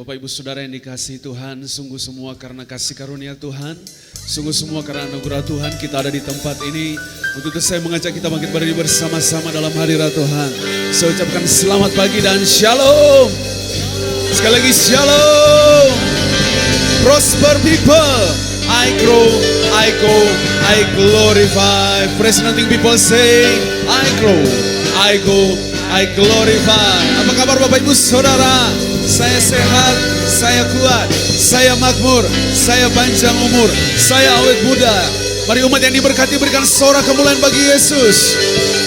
Bapak Ibu Saudara yang dikasihi Tuhan, sungguh semua karena kasih karunia Tuhan, sungguh semua karena anugerah Tuhan kita ada di tempat ini. Untuk itu saya mengajak kita bangkit berdiri bersama-sama dalam hadirat Tuhan. Saya ucapkan selamat pagi dan shalom. Sekali lagi shalom. Prosper people, I grow, I go, I glorify. Praise nothing people say, I grow, I go, I glorify. Apa kabar Bapak Ibu Saudara? Saya sehat, saya kuat, saya makmur, saya panjang umur, saya awet muda. Mari umat yang diberkati berikan sorak kemuliaan bagi Yesus.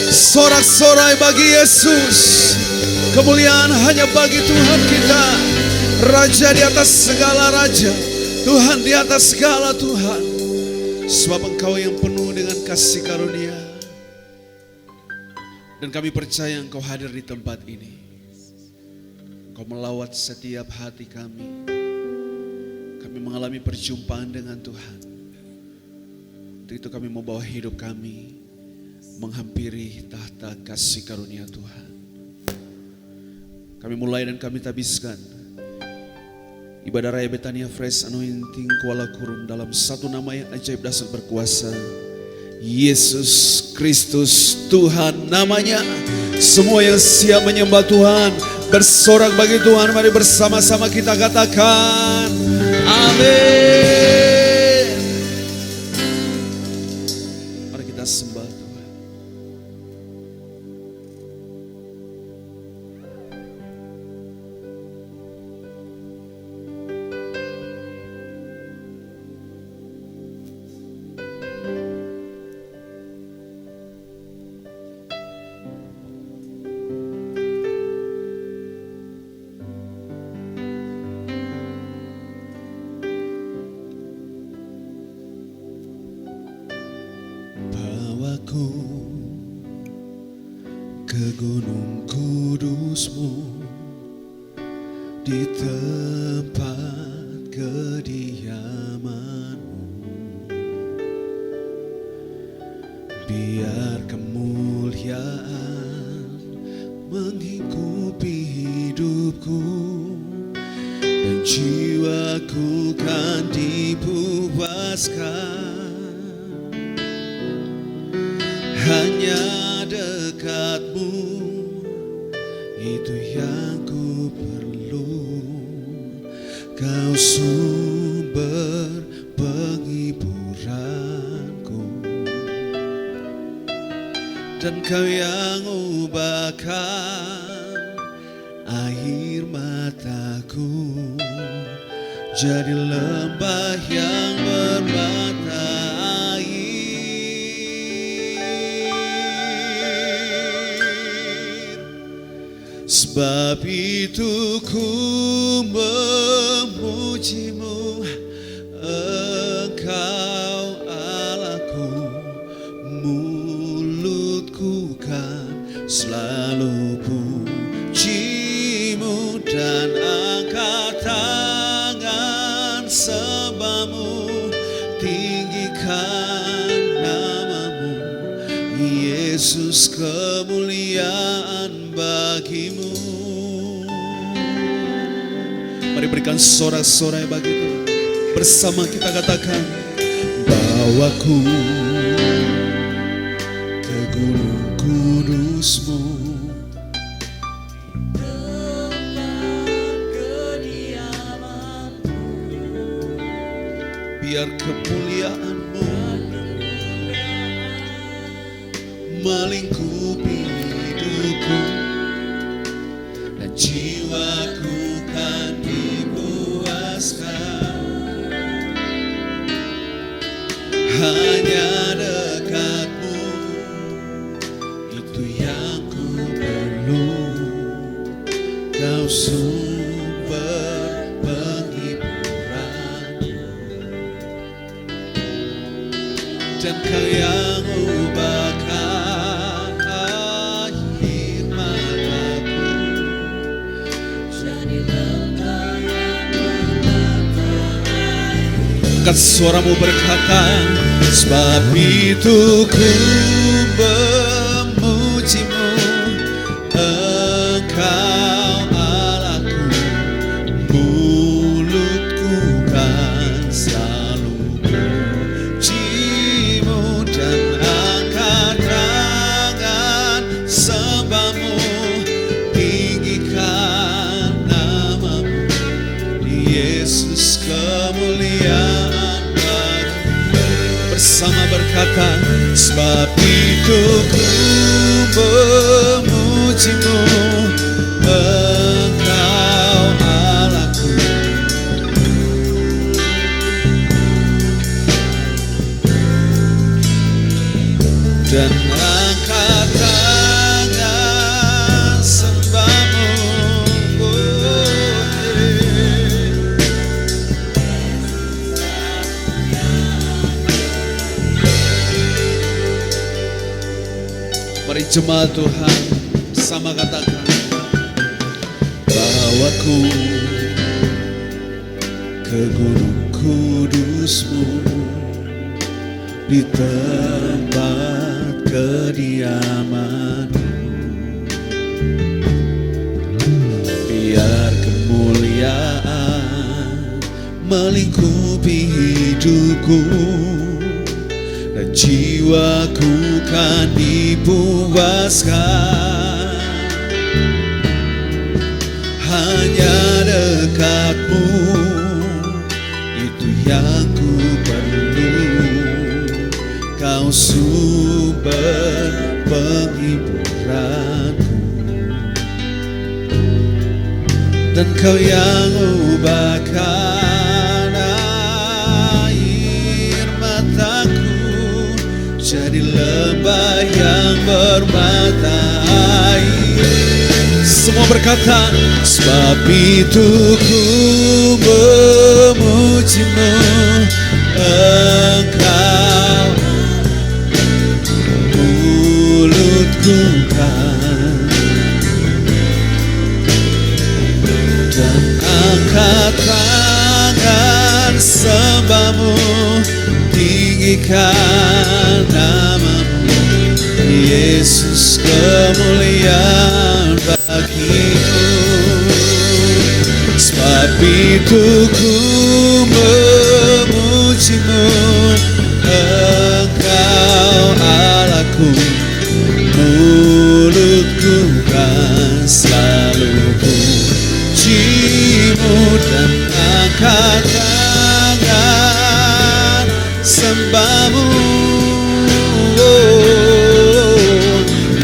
Sorak-sorai bagi Yesus. Kemuliaan hanya bagi Tuhan kita. Raja di atas segala raja, Tuhan di atas segala Tuhan. Sebab Engkau yang penuh dengan kasih karunia. Dan kami percaya Engkau hadir di tempat ini. Engkau melawat setiap hati kami. Kami mengalami perjumpaan dengan Tuhan. Untuk itu kami membawa hidup kami menghampiri tahta kasih karunia Tuhan. Kami mulai dan kami tabiskan ibadah Raya Betania Fresh Anointing Kuala Kurun dalam satu nama yang ajaib dahsyat berkuasa, Yesus Kristus Tuhan namanya. Semua yang siap menyembah Tuhan, bersorak bagi Tuhan, mari bersama-sama kita katakan amin. Mari kita sembah Tuhan. Ke gunung kudus-Mu, di tempat kediaman-Mu, biar kemuliaan menghidupi hidupku, dan jiwaku kan dipuaskan. Hanya dekat-Mu, itu yang ku perlu. Kau sumber penghiburanku, dan Kau yang ubahkan air mataku jadi lembah yang bermata air. Sebab itu ku memuji-Mu, Engkau Allahku. Mulutku kan selalu puji-Mu, dan angkat tangan sembah-Mu, tinggikan nama-Mu, Yesus, kemuliaan bagi-Mu. Mari berikan sorak-sorai bagi Tuhan. Bersama kita katakan, bawaku ke gunung kudus-Mu, biar kemuliaan-Mu melingkupi hidupku, dan jiwaku kan dipuaskan. Hanya dekat-Mu, itu yang ku perlu. Kau sumber penghiburan, dan Kau yang ubahkan air mataku jadi lembah yang bermata air. Angkat suaramu berkata, sebab itu ku memuji-Mu, Engkau Allahku. Sebab itu ku memujimu, Engkau Allahku. Dan angkat tangan sembahmu. Mari jemaat Tuhan sama katakan, bawaku ke gunung kudus-Mu, di tempat kediaman-Mu. Biar kemuliaan melingkupi hidupku, dan jiwaku kan dipuaskan. Hanya dekat-Mu, itu yang ku perlu. Kau sumber penghiburanku, dan Kau yang ubahkan air mataku jadi lembah yang bermata air. Semua berkata, sebab itu ku memujimu, Engkau mulutku kan, dan angkat tangan sembahmu, tinggikan nama-Mu, Yesus, kemuliaan bagimu. Sebab itu ku memujimu, Engkau Allahku. Mulutku kan selalu pujimu, dan angkat tangan sembahmu,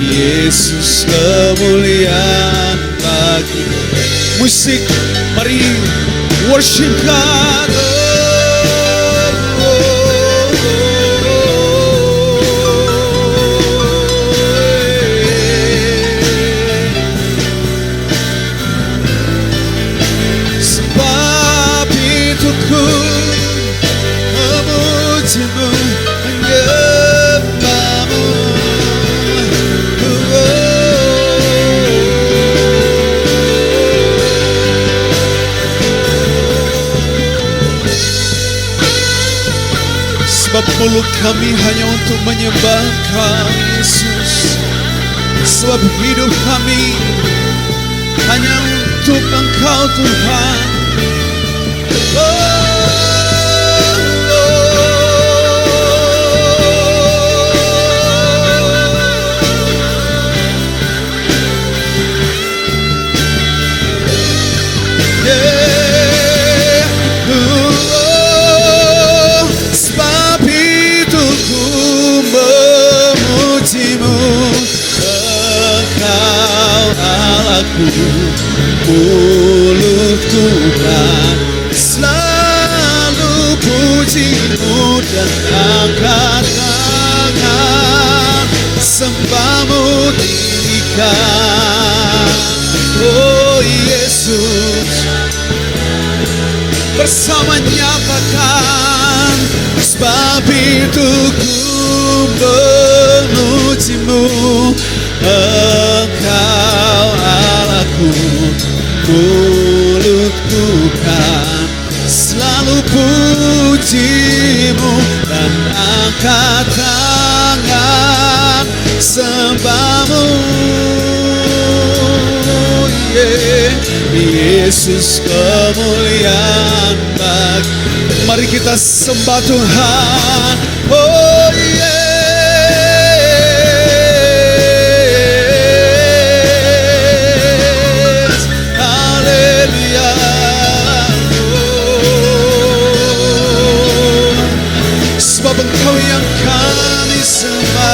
Yesus, kemuliaan bagimu. Musik, mari worship God. Sebab itu ku memujimu, menyembahmu. Sebab mulut kami hanya untuk menyembahkan Yesus. Sebab hidup kami hanya untuk Engkau Tuhan. Sebab itu ku memujimu, Engkau Allahku. Mulutku kan selalu pujimu, dan angkat tangan sembahmu, tinggikan, oh Yesus. Bersama nyatakan, sebab itu ku memujimu, Engkau Allahku. Mulutku kan selalu pujimu, dan angkat tangan sembahmu, Yesus, kemuliaan bagi. Mari kita sembah Tuhan. Oh yes, haleluya. Sebab Engkau yang kami sembah.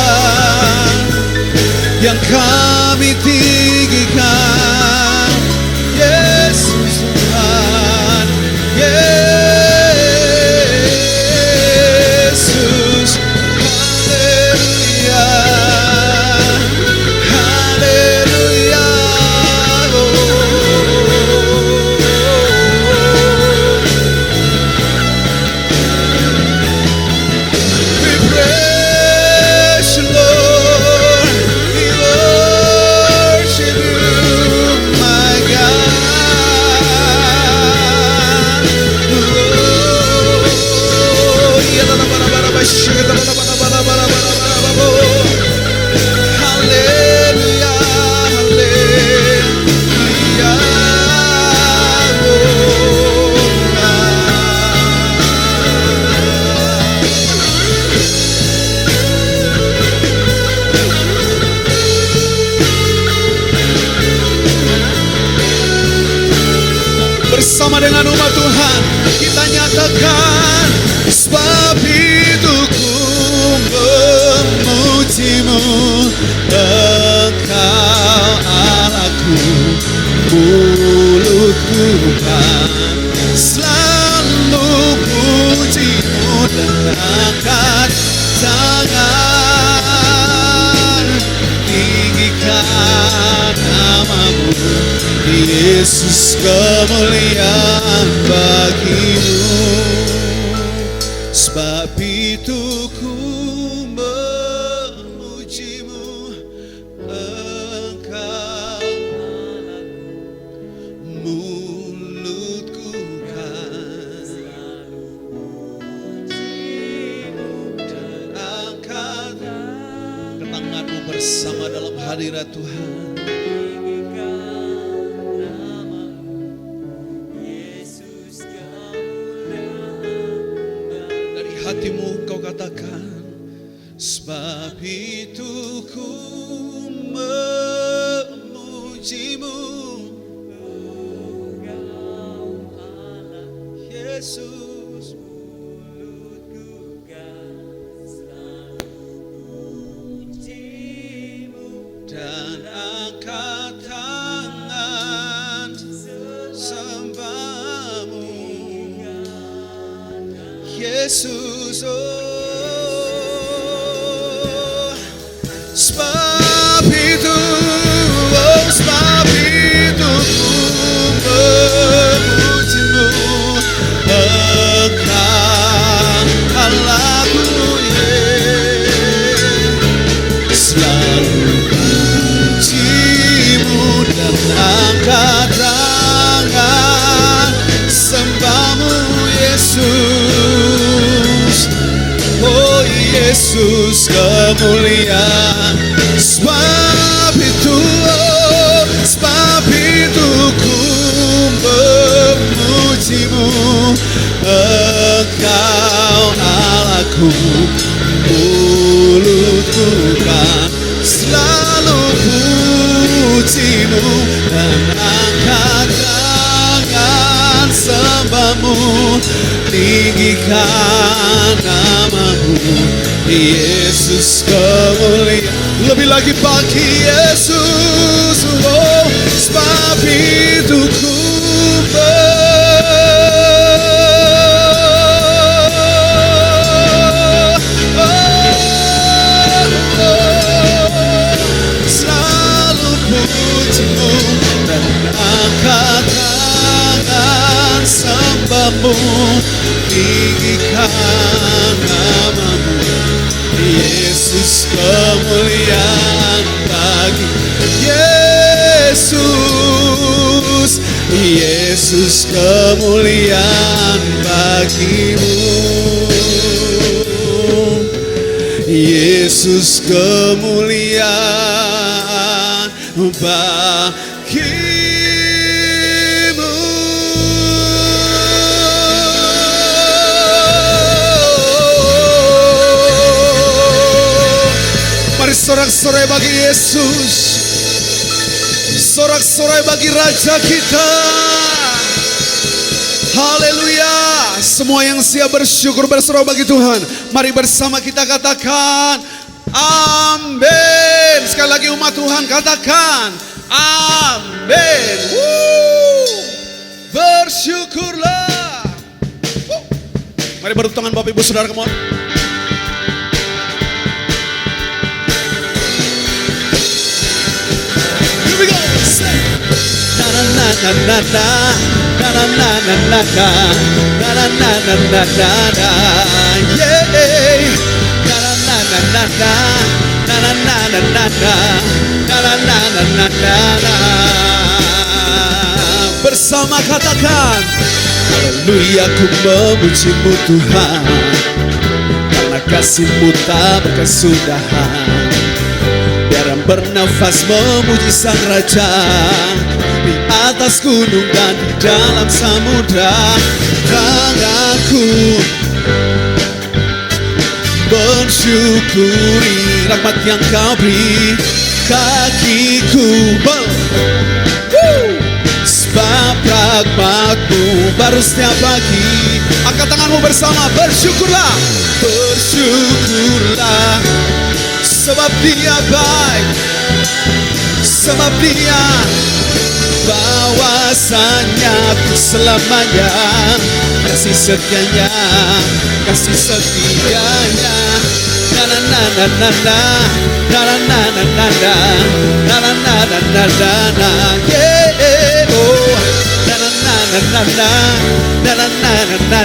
yang kami tinggikan. Yesus Tuhan, Yesus, haleluya, haleluya. We praise you, Lord, we worship you, my God. Oh, haleluya, haleluya. Bersama dengan umat Tuhan kita nyatakan, sebab itu ku memujimu, Engkau Allahku, mulutku kan selalu pujimu dan angkat tangan, tinggikan namamu, Yesus, kemuliaan bagimu. Sebab itu ku memujimu, Engkau mulutku kan selalu pujimu dan angkat tanganmu bersama dalam hadirat Tuhan. Hatimu kau katakan, sebab itu ku memujimu, Engkau Allah, Yesus, mulutku kan selalu pujimu dan angkat tangan sembahmu, Yesus, oh, sebab itu, oh, sebab itu ku memujimu, Engkau Allahku, selalu pujimu dan angkat tangan sembahmu, Yesus. Oh Yesus, kemuliaan. Sebab itu, oh, sebab itu ku memujimu, Engkau Allahku, mulutku kan selalu pujimu dan angkat tangan sembahmu, tinggikan namamu, Yesus, kemuliaan. Lebih lagi bagi Yesus, oh, sebab itu ku selalu pujimu dan angkat tangan sembahmu, tinggikan namamu, Yesus, kemuliaan bagi Yesus, Yesus, kemuliaan bagimu, Yesus, kemuliaan bagimu. Mari sorak-sorai bagi Yesus, sorak-sorai bagi Raja kita. Haleluya. Semua yang siap bersyukur bersorak bagi Tuhan, mari bersama kita katakan amin. sekali lagi umat Tuhan katakan amin. Bersyukurlah. Mari bertepuk tangan Bapak Ibu Saudara, come on. Here we go. Na na na na na na na na na na na na na na na na yeah. Na na na na na na na na na na na na na na. Bersama katakan haleluya, ku memuji-Mu Tuhan, karena kasih-Mu tak berkesudahan. Biar bernafas memuji Sang Raja, di atas gunung dan di dalam samudra. Tanganku bersyukuri rahmat yang Kau beri, kakiku sebab rahmat-Mu baru setiap pagi. Angkat tanganmu bersama, bersyukurlah, bersyukurlah, sebab Dia baik, sebab Dia bahwasanya selamanya kasih setianya, kasih setianya. Na na na na na na na na na na na na na na na na na na yeah. Oh, na na na na na na na na na na na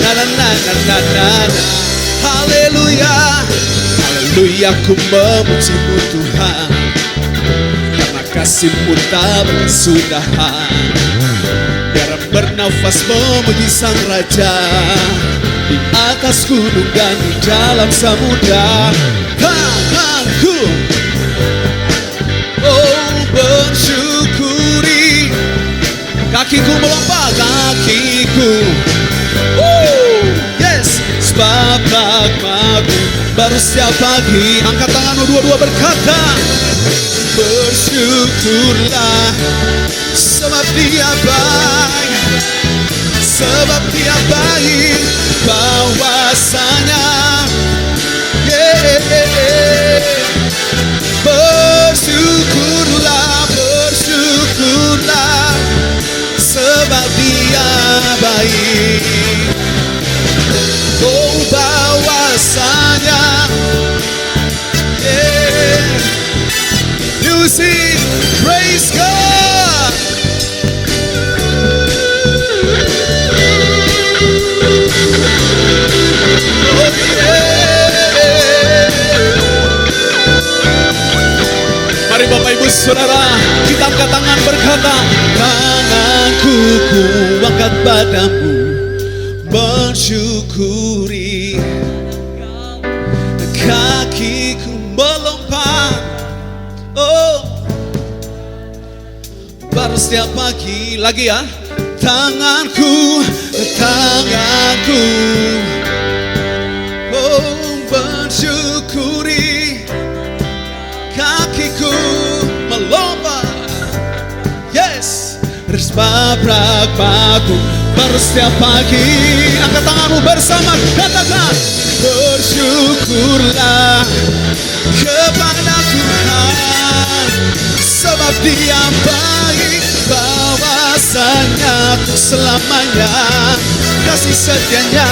na na na na na. Haleluya, haleluya, ku memuji-Mu Tuhan, karena kasih-Mu tak berkesudahan. Biar bernafas memuji Sang Raja, di atas gunung dan di dalam samudra. Tanganku bersyukuri, kakiku melompat, kakiku yes, sebab rahmat-Mu baru setiap pagi. Angkat tanganmu dua-dua berkata bersyukurlah, sebab Dia baik, sebab Dia baik, bahwasanya bersyukurlah, bersyukurlah, sebab Dia baik. Oh, bahwasanya you sing, praise God. Mari Bapak Ibu Saudara, kita angkat tangan berkata, tanganku ku angkat padamu, bersyukuri, kakiku melompat, oh, baru setiap pagi. Lagi ya, tanganku, tanganku, oh, bersyukuri, kakiku melompat, yes, sebab rahmat-Mu baru setiap pagi. Angkat tanganmu bersama, katakan bersyukurlah kepada Tuhan, sebab Dia baik, bahwasanya selamanya kasih setianya,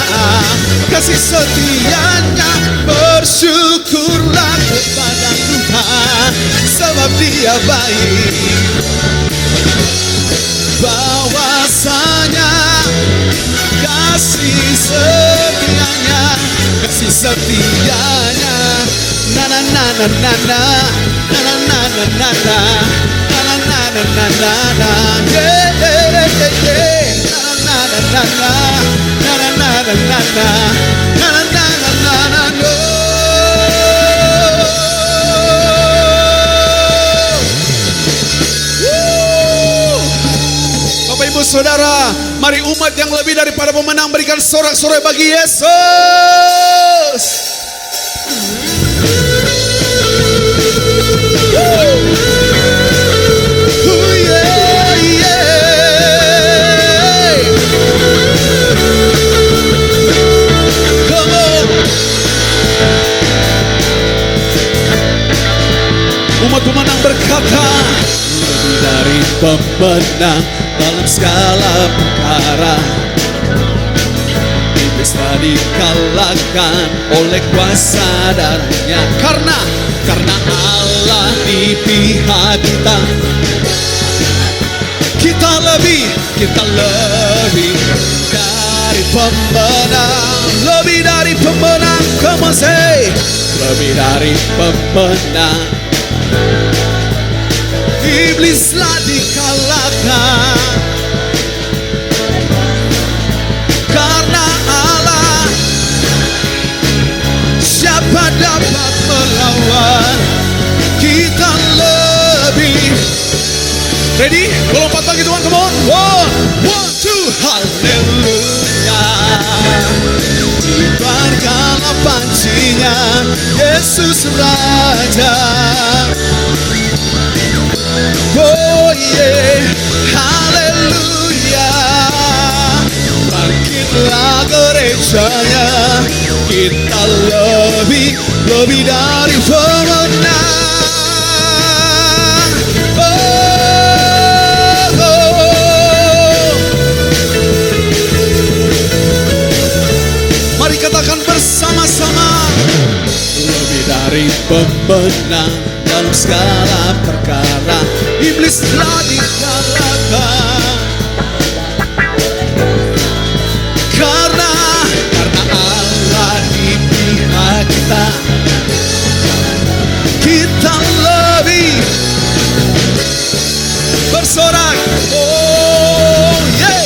kasih setianya. Bersyukurlah kepada Tuhan, sebab Dia baik, bahwasanya kasih setianya, kasih setianya. Na na na na na na na na na na na na na na na na na na yeah yeah yeah. Na na na na na na na na na na na na na na no. Bapak Ibu Saudara, mari umat yang lebih daripada pemenang berikan sorak-sorai bagi Yesus. pemenang berkata, lebih dari pemenang dalam segala perkara. Iblis telah dikalahkan oleh kuasa darahnya. Karena Allah di pihak kita. Kita lebih dari pemenang. Lebih dari pemenang. Come on say, lebih dari pemenang. Iblislah dikalahkan. Karena Allah, siapa dapat melawan? Kita lebih. Ready? Lompat lagi Tuhan, come on. One, two, haleluya. Kibarkanlah pancinya, Yesus Raja. Oh yeah, haleluya. Bangkitlah gerejanya, kita lebih dari pemenang. Mari katakan bersama-sama, lebih dari pemenang dalam segala perkara. Iblis telah dikalahkan. Karena Allah di pihak kita. Kita lebih bersorak. Oh yeah,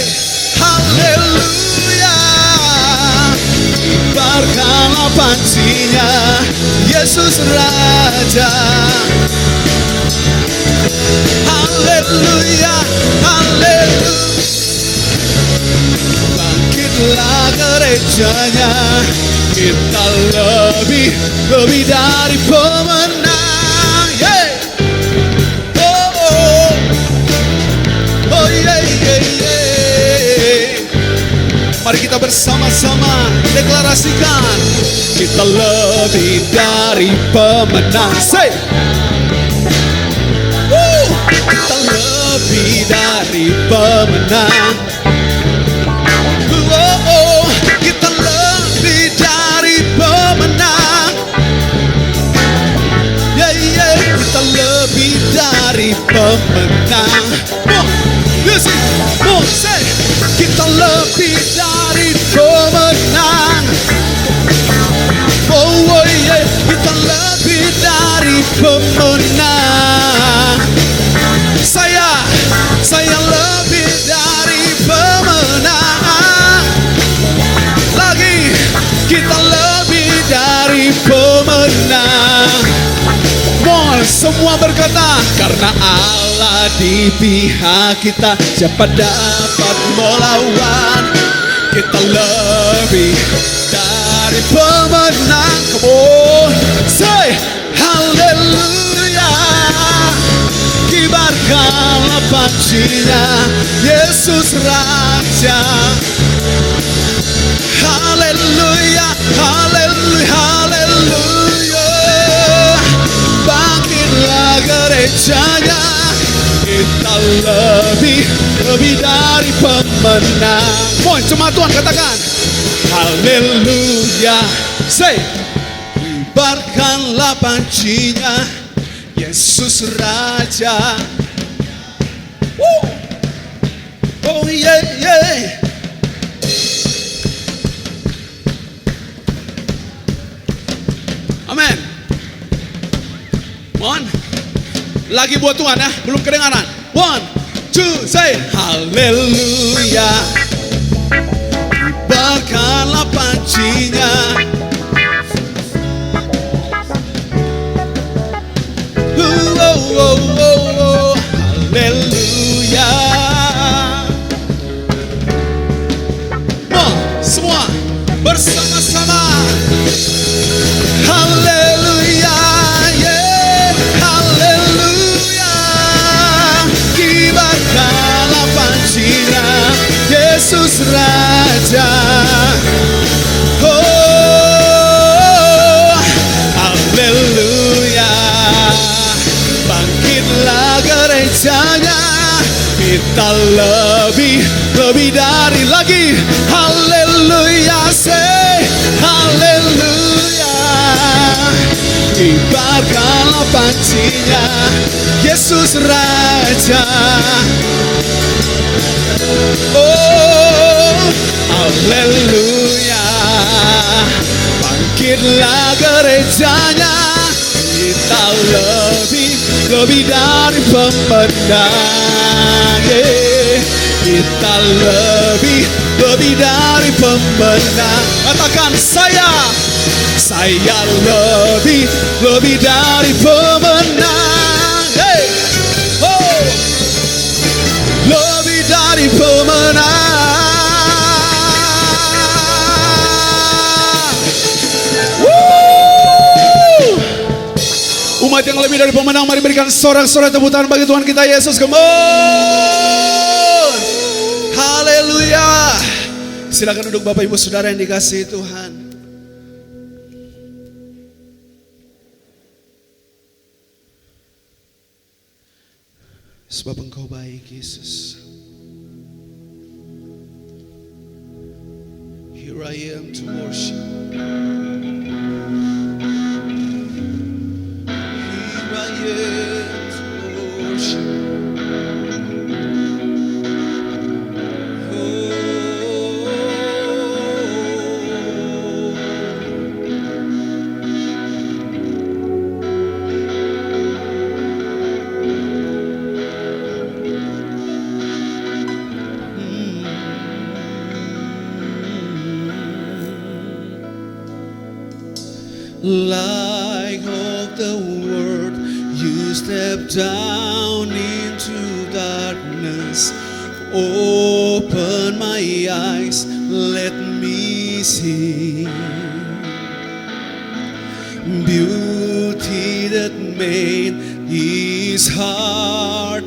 haleluya. Kibarkanlah pancinya, Yesus Raja. Haleluya, haleluya. Bangkitlah gerejanya, kita lebih dari pemenang. Yeah. Oh yeah, yeah, yeah. Mari kita bersama-sama deklarasikan, kita lebih dari pemenang. Say, kita lebih dari pemenang. Kita lebih dari pemenang. Yeah, yeah. Kita lebih dari pemenang. Music, say, kita lebih dari pemenang. Oh yeah, kita lebih dari pemenang. Saya lebih dari pemenang. Lagi, kita lebih dari pemenang. Semua berkata, karena Allah di pihak kita, siapa dapat melawan? Kita lebih dari pemenang. Come on, say haleluya. Kibarkanlah pancinya, Yesus Raja. Haleluya, haleluya, haleluya. Bangkitlah gerejanya, kita lebih dari pemenang. Poin, cuma Tuhan katakan haleluya. Say, kibarkanlah pancinya, Yesus Raja. Oh yeah, yeah. Amin. Mohon lagi buat Tuhan ya, belum kedengaran. One, two, say haleluya. Kibarkanlah pancinya, haleluya. Semua bersama-sama. Haleluya, yeah, haleluya. Kibarkanlah pancinya, Yesus Raja. Oh, haleluya. bangkitlah gerejanya. Kita lebih dari lagi. Haleluya, say haleluya. Kibarkanlah pancinya, Yesus Raja. Oh, haleluya. Bangkitlah gerejanya. Kita lebih dari pemenang, yeah. Kita lebih dari pemenang. Katakan saya lebih dari pemenang, hey. Oh, lebih dari pemenang. Umat yang lebih dari pemenang, mari berikan sorak-sorai tepuk tangan bagi Tuhan kita Yesus. Come on. Haleluya. Silakan duduk Bapak Ibu Saudara yang dikasihi Tuhan. Sebab Engkau baik, Yesus. Here I am to worship. Light of the world, you step down into darkness. Open my eyes, let me see beauty that made his heart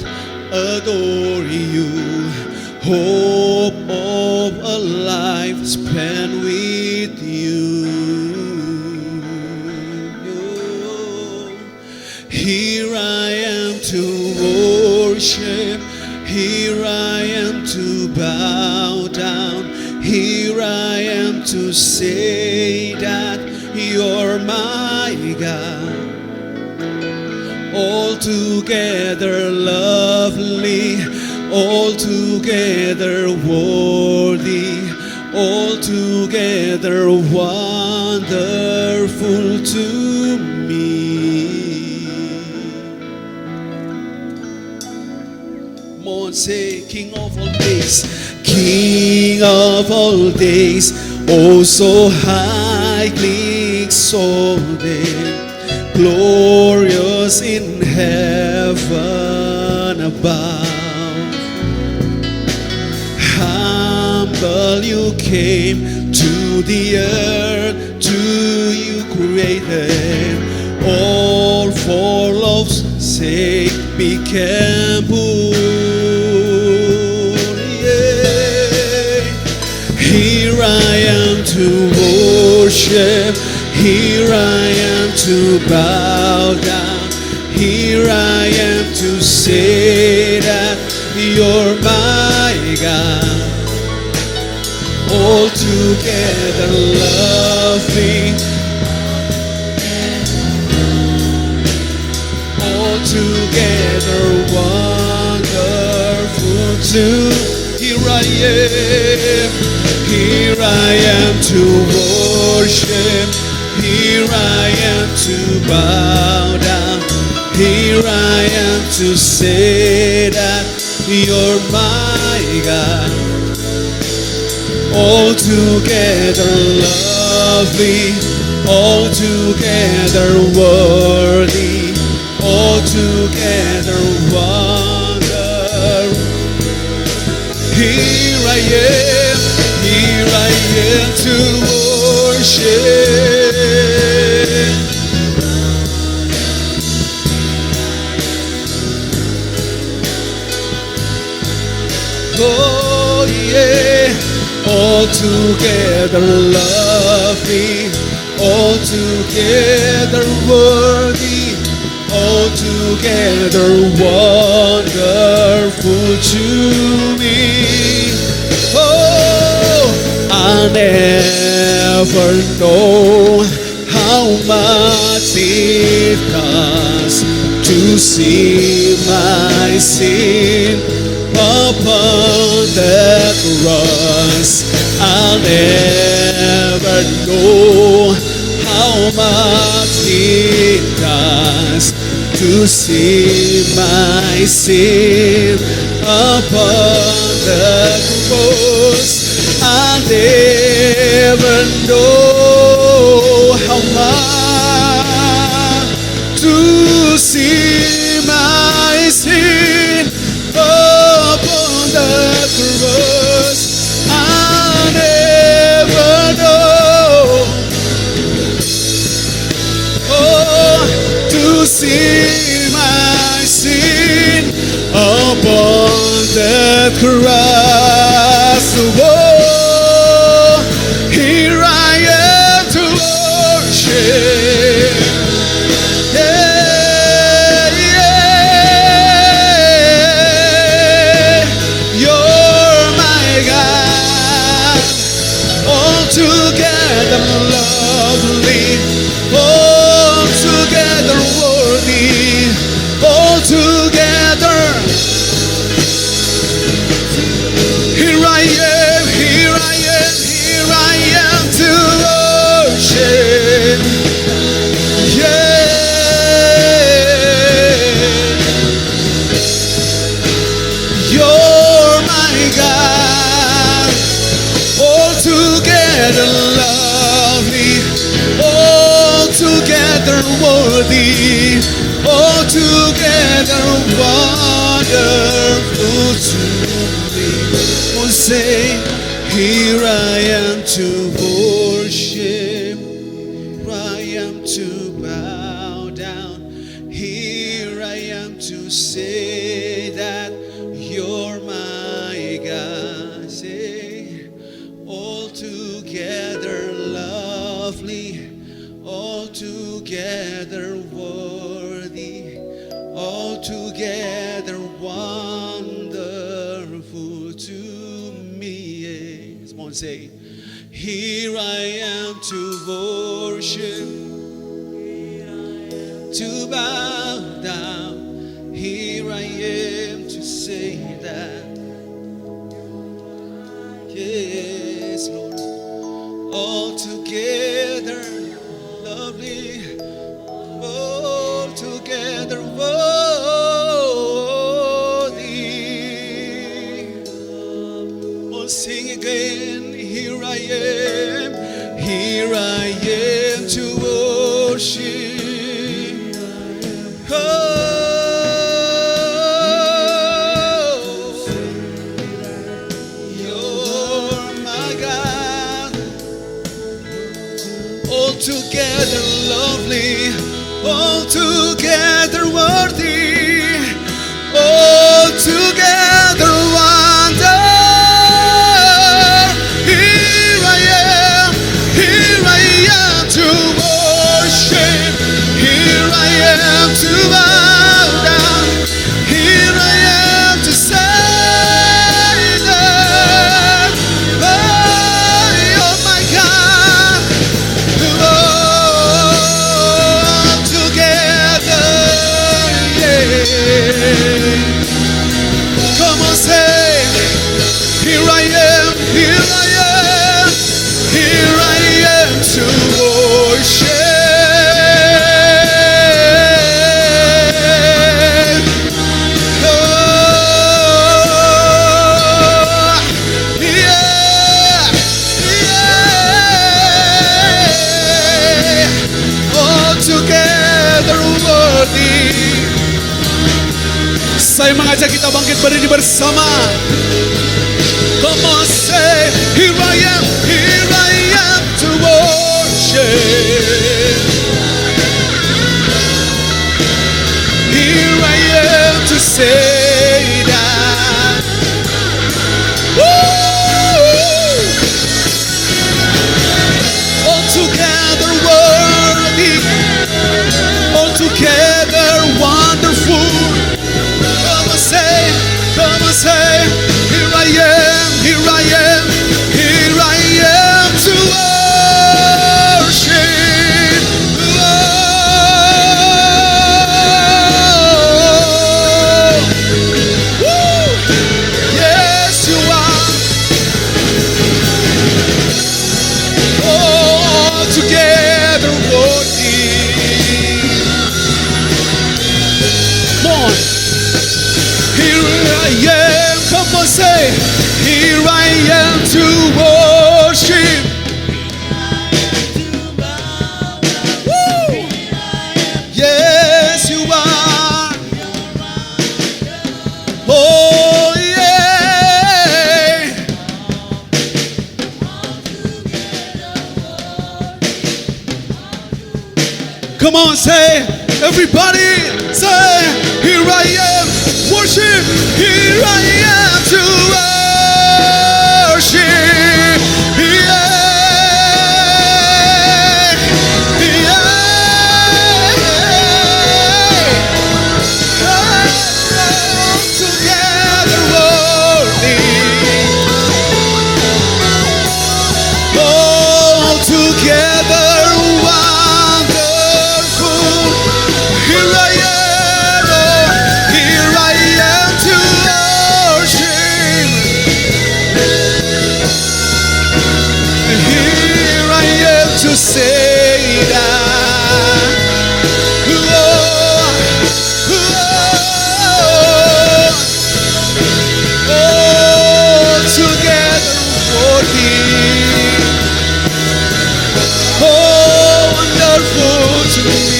adore you. Hope of a life spent with you. Here I am to worship, here I am to bow down, here I am to say that you're my God. Altogether lovely, altogether worthy, altogether wonderful to me. Say, King of all days, King of all days, oh so highly exalted, glorious in heaven above. Humble you came to the earth, to you created, all for love's sake became poor. Here I am to worship, here I am to bow down, here I am to say that you're my God. Altogether lovely, altogether wonderful too. Here I am to worship, here I am to bow down, here I am to say that you're my God. Altogether lovely, altogether worthy, altogether wonderful. Here I am to worship. Oh yeah, altogether lovely, altogether worthy, altogether Altogether wonderful to me. Oh, I never know how much it costs to see my sin upon the cross. I'll never know how much it costs to see my sin upon the cross. I'll never know how much to see my sin upon the cross. I'll never know, oh, to see my sin upon the cross. Oh, here I am to worship. Yeah, yeah. You're my God, altogether lovely, altogether worthy, altogether. Here I am, here I am, here I am to worship. Yeah, you're my God, altogether lovely, altogether worthy, altogether wonderful to me. Oh, say, here I am to worship, here I am to bow down, here I am to say that you're my God. Say, altogether lovely, altogether worthy, altogether wonderful to me. Come on, say, here I am to worship, to bow down, here I am to say that, yes, Lord, altogether lovely, altogether worthy. Oh, sing again, here I am to worship. Oh, you're my God, altogether lovely, altogether worthy, altogether wonder. Here I am to worship. Here I am to bow down. Here I am to say that, oh, oh my God, all together, yeah. Come on, say, here I am, here I am, here I am to worship. Oh, yeah, yeah. All together worthy. Saya mengajak kita bangkit berdiri bersama. Come on, say, here I am to worship. Here I am to say that. Woo! Altogether worthy, altogether wonderful. Here I am, come on say, here I am to worship. Woo! Yes, you are. Oh yeah. Come on, say, everybody, say, here I am, worship, here I am to worship. Yeah, all together worthy, all together wonderful. Here I am, oh, here I am to worship. And here I am to say that. Oh, all together worthy, oh, wonderful to me.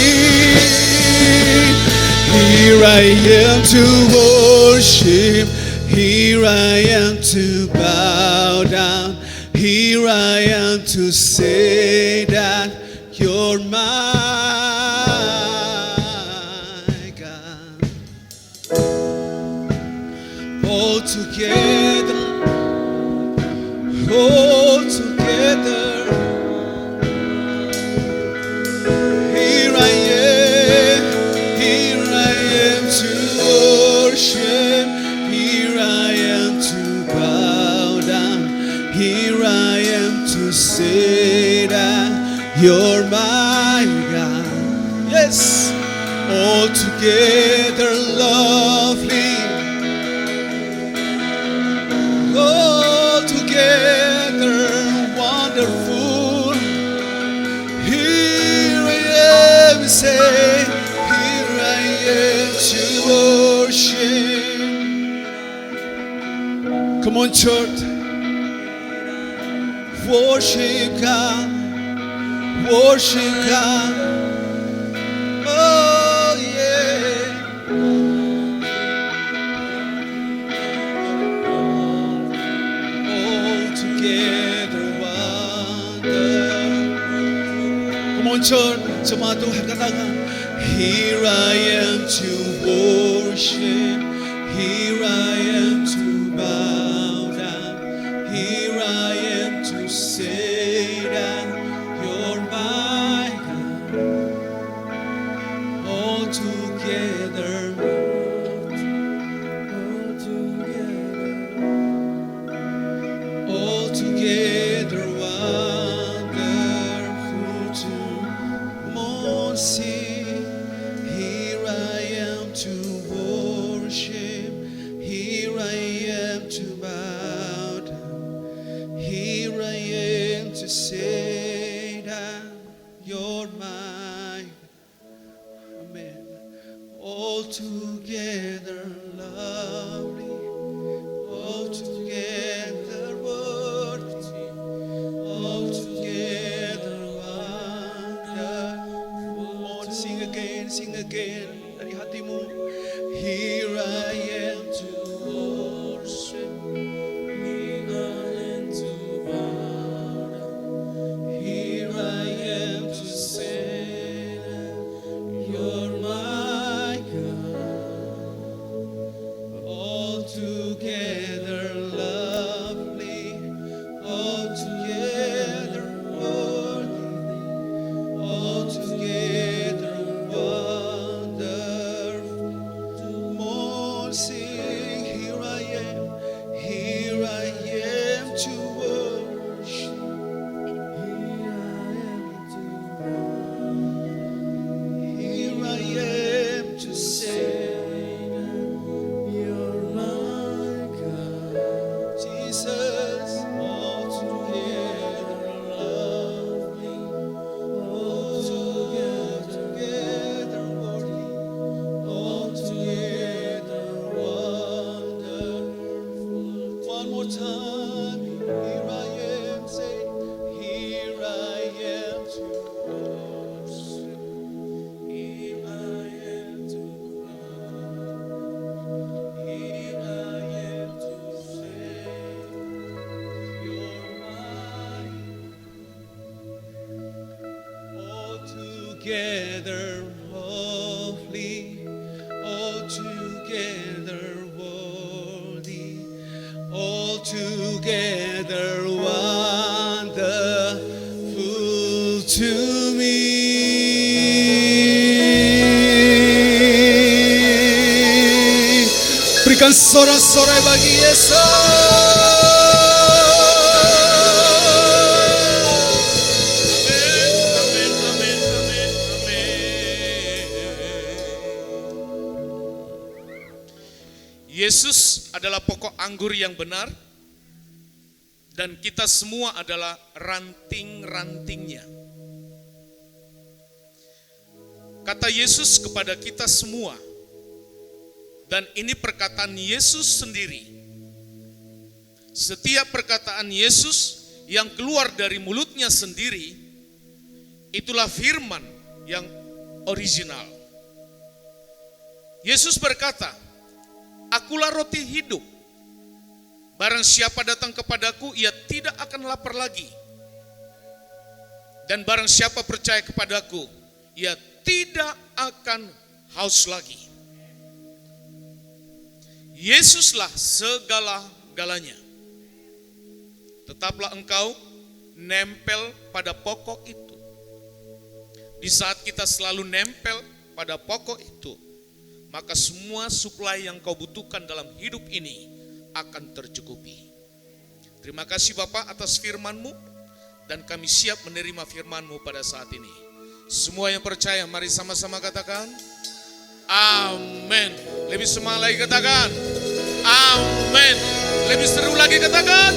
Here I am to worship, here I am to bow down, here I am to say that you're my God. All together, all together. Here I am to worship, here I am to bow down, here I am to say that you're my God. Yes, all together lovely, all together wonderful. Here I am, say, here I am to worship. Come on, church. Worship God, worship God. Oh yeah. All together wonderful. Come on, church. Semua Tuhan katakan, here I am to worship, here I am to bow down, here I am to say that you're my God. All together, all together wonderful to see. Here I am to worship, here I am to Berikan sorak-sorai bagi Yesus. Amin, amin, amin, amin. Yesus adalah pokok anggur yang benar, dan kita semua adalah ranting-rantingnya. Kata Yesus kepada kita semua, dan ini perkataan Yesus sendiri. Setiap perkataan Yesus yang keluar dari mulutnya sendiri, itulah firman yang original. Yesus berkata, "Akulah roti hidup. Barang siapa datang kepadaku, ia tidak akan lapar lagi. Dan barang siapa percaya kepadaku, ia tidak akan haus lagi." Yesuslah segala-galanya. Tetaplah engkau nempel pada pokok itu. Di saat kita selalu nempel pada pokok itu, maka semua suplai yang kau butuhkan dalam hidup ini akan tercukupi. Terima kasih Bapak atas firman-Mu, dan kami siap menerima firman-Mu pada saat ini. Semua yang percaya, mari sama-sama katakan, amin. Lebih semangat lagi katakan, amin. Lebih seru lagi katakan,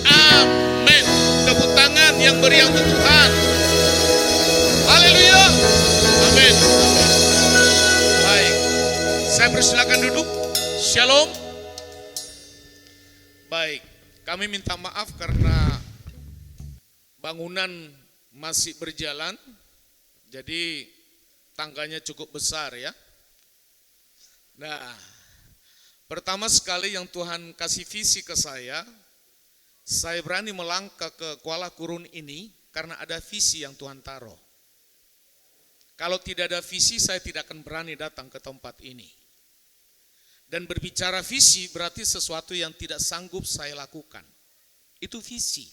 amin. Tepuk tangan yang meriah untuk Tuhan. Haleluya. Amin. Baik, saya persilakan duduk. Shalom. Baik, kami minta maaf karena bangunan masih berjalan, jadi tangganya cukup besar ya. Nah, pertama sekali yang Tuhan kasih visi ke saya berani melangkah ke Kuala Kurun ini karena ada visi yang Tuhan taruh. Kalau tidak ada visi, saya tidak akan berani datang ke tempat ini. Dan berbicara visi berarti sesuatu yang tidak sanggup saya lakukan. Itu visi.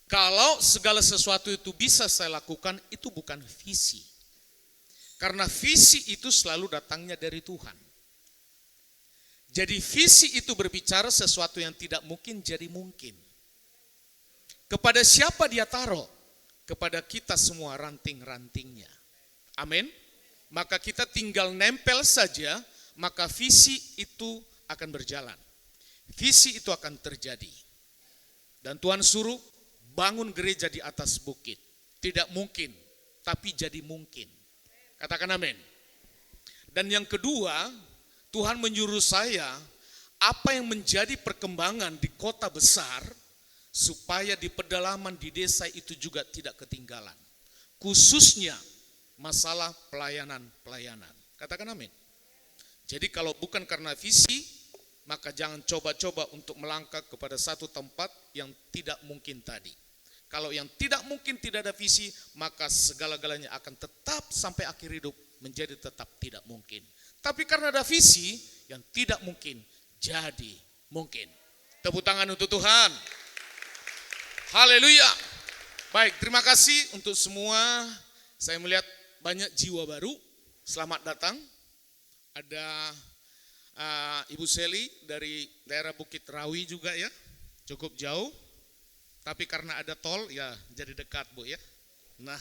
Kalau segala sesuatu itu bisa saya lakukan, itu bukan visi. Karena visi itu selalu datangnya dari Tuhan. Jadi visi itu berbicara sesuatu yang tidak mungkin jadi mungkin. Kepada siapa dia taruh? Kepada kita semua ranting-rantingnya. Amin. Maka kita tinggal nempel saja, maka visi itu akan berjalan. Visi itu akan terjadi. Dan Tuhan suruh bangun gereja di atas bukit. Tidak mungkin, tapi jadi mungkin. Katakan amin. Dan yang kedua, Tuhan menyuruh saya apa yang menjadi perkembangan di kota besar, supaya di pedalaman di desa itu juga tidak ketinggalan. Khususnya masalah pelayanan-pelayanan. Katakan amin. Jadi kalau bukan karena visi, maka jangan coba-coba untuk melangkah kepada satu tempat yang tidak mungkin tadi. Kalau yang tidak mungkin tidak ada visi, maka segala-galanya akan tetap sampai akhir hidup menjadi tetap tidak mungkin. Tapi karena ada visi, yang tidak mungkin jadi mungkin. Tepuk tangan untuk Tuhan. Haleluya. Baik, terima kasih untuk semua. Saya melihat banyak jiwa baru. Selamat datang. Ada Ibu Seli dari daerah Bukit Rawi juga ya. Cukup jauh. Tapi karena ada tol ya jadi dekat Bu ya. Nah,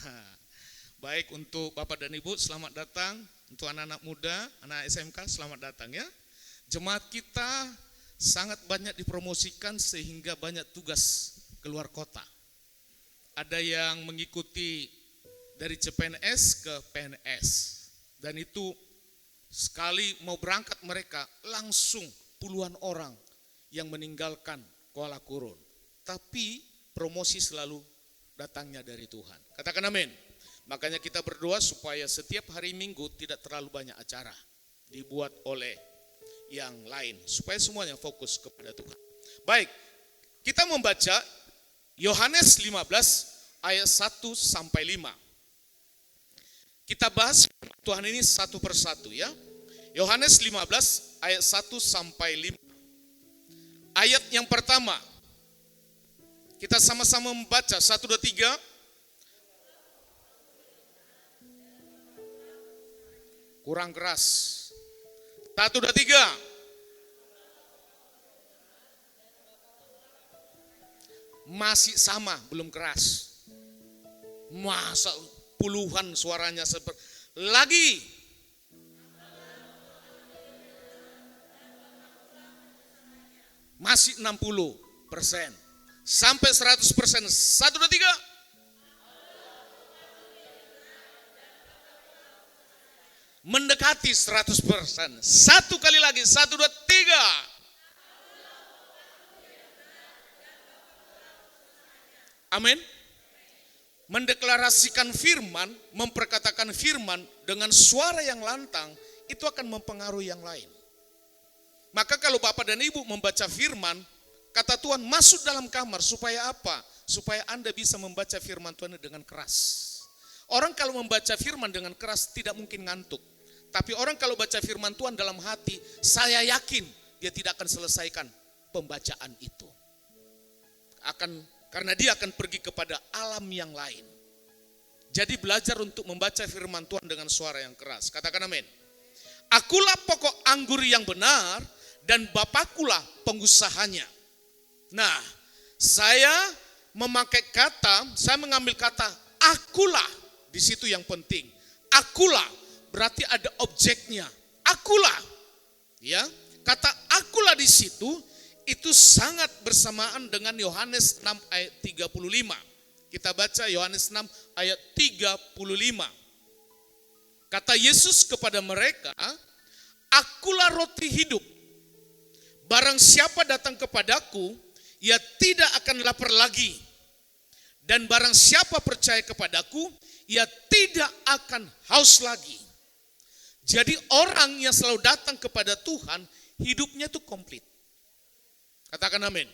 baik untuk Bapak dan Ibu selamat datang. Untuk anak-anak muda, anak SMK selamat datang ya. Jemaat kita sangat banyak dipromosikan sehingga banyak tugas keluar kota. Ada yang mengikuti dari CPNS ke PNS. Dan itu sekali mau berangkat mereka langsung puluhan orang yang meninggalkan Kuala Kurun. Tapi promosi selalu datangnya dari Tuhan. Katakan amin. Makanya kita berdoa supaya setiap hari Minggu tidak terlalu banyak acara dibuat oleh yang lain. Supaya semuanya fokus kepada Tuhan. Baik, kita membaca Yohanes 15 ayat 1 sampai 5. Kita bahas Tuhan ini satu persatu ya. Yohanes 15 ayat 1 sampai 5. Ayat yang pertama. Kita sama-sama membaca 1, 2, 3. Kurang keras. 1, 2, 3. Masih sama, belum keras. Masa puluhan suaranya seperti lagi. Masih 60% sampai 100%. 1, 2, 3. Mendekati 100%. Satu kali lagi. 1, 2, 3. Amin. Mendeklarasikan firman, memperkatakan firman dengan suara yang lantang, itu akan mempengaruhi yang lain. Maka kalau Bapak dan Ibu membaca firman, kata Tuhan masuk dalam kamar, supaya apa? Supaya Anda bisa membaca firman Tuhan dengan keras. Orang kalau membaca firman dengan keras tidak mungkin ngantuk. Tapi orang kalau baca firman Tuhan dalam hati, saya yakin dia tidak akan selesaikan pembacaan itu. Karena dia akan pergi kepada alam yang lain. Jadi belajar untuk membaca firman Tuhan dengan suara yang keras. Katakan amin. Akulah pokok anggur yang benar dan Bapakkulah pengusahanya. Nah, saya mengambil kata akulah di situ yang penting. Akulah berarti ada objeknya. Akulah. Ya, kata akulah di situ itu sangat bersamaan dengan Yohanes 6 ayat 35. Kita baca Yohanes 6 ayat 35. Kata Yesus kepada mereka, akulah roti hidup. Barang siapa datang kepadaku, ia tidak akan lapar lagi. Dan barang siapa percaya kepadaku, ia tidak akan haus lagi. Jadi orang yang selalu datang kepada Tuhan, hidupnya itu komplit. Katakan amin.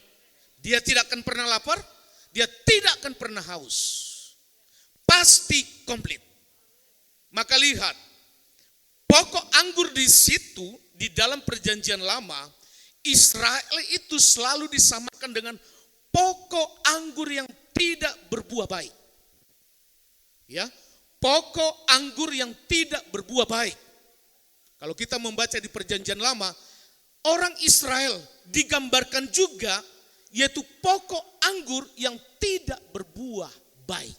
Dia tidak akan pernah lapar, dia tidak akan pernah haus. Pasti komplit. Maka lihat, pokok anggur di situ, di dalam perjanjian lama, Israel itu selalu disamakan dengan pokok anggur yang tidak berbuah baik. Ya, pokok anggur yang tidak berbuah baik. Kalau kita membaca di perjanjian lama, orang Israel digambarkan juga yaitu pokok anggur yang tidak berbuah baik.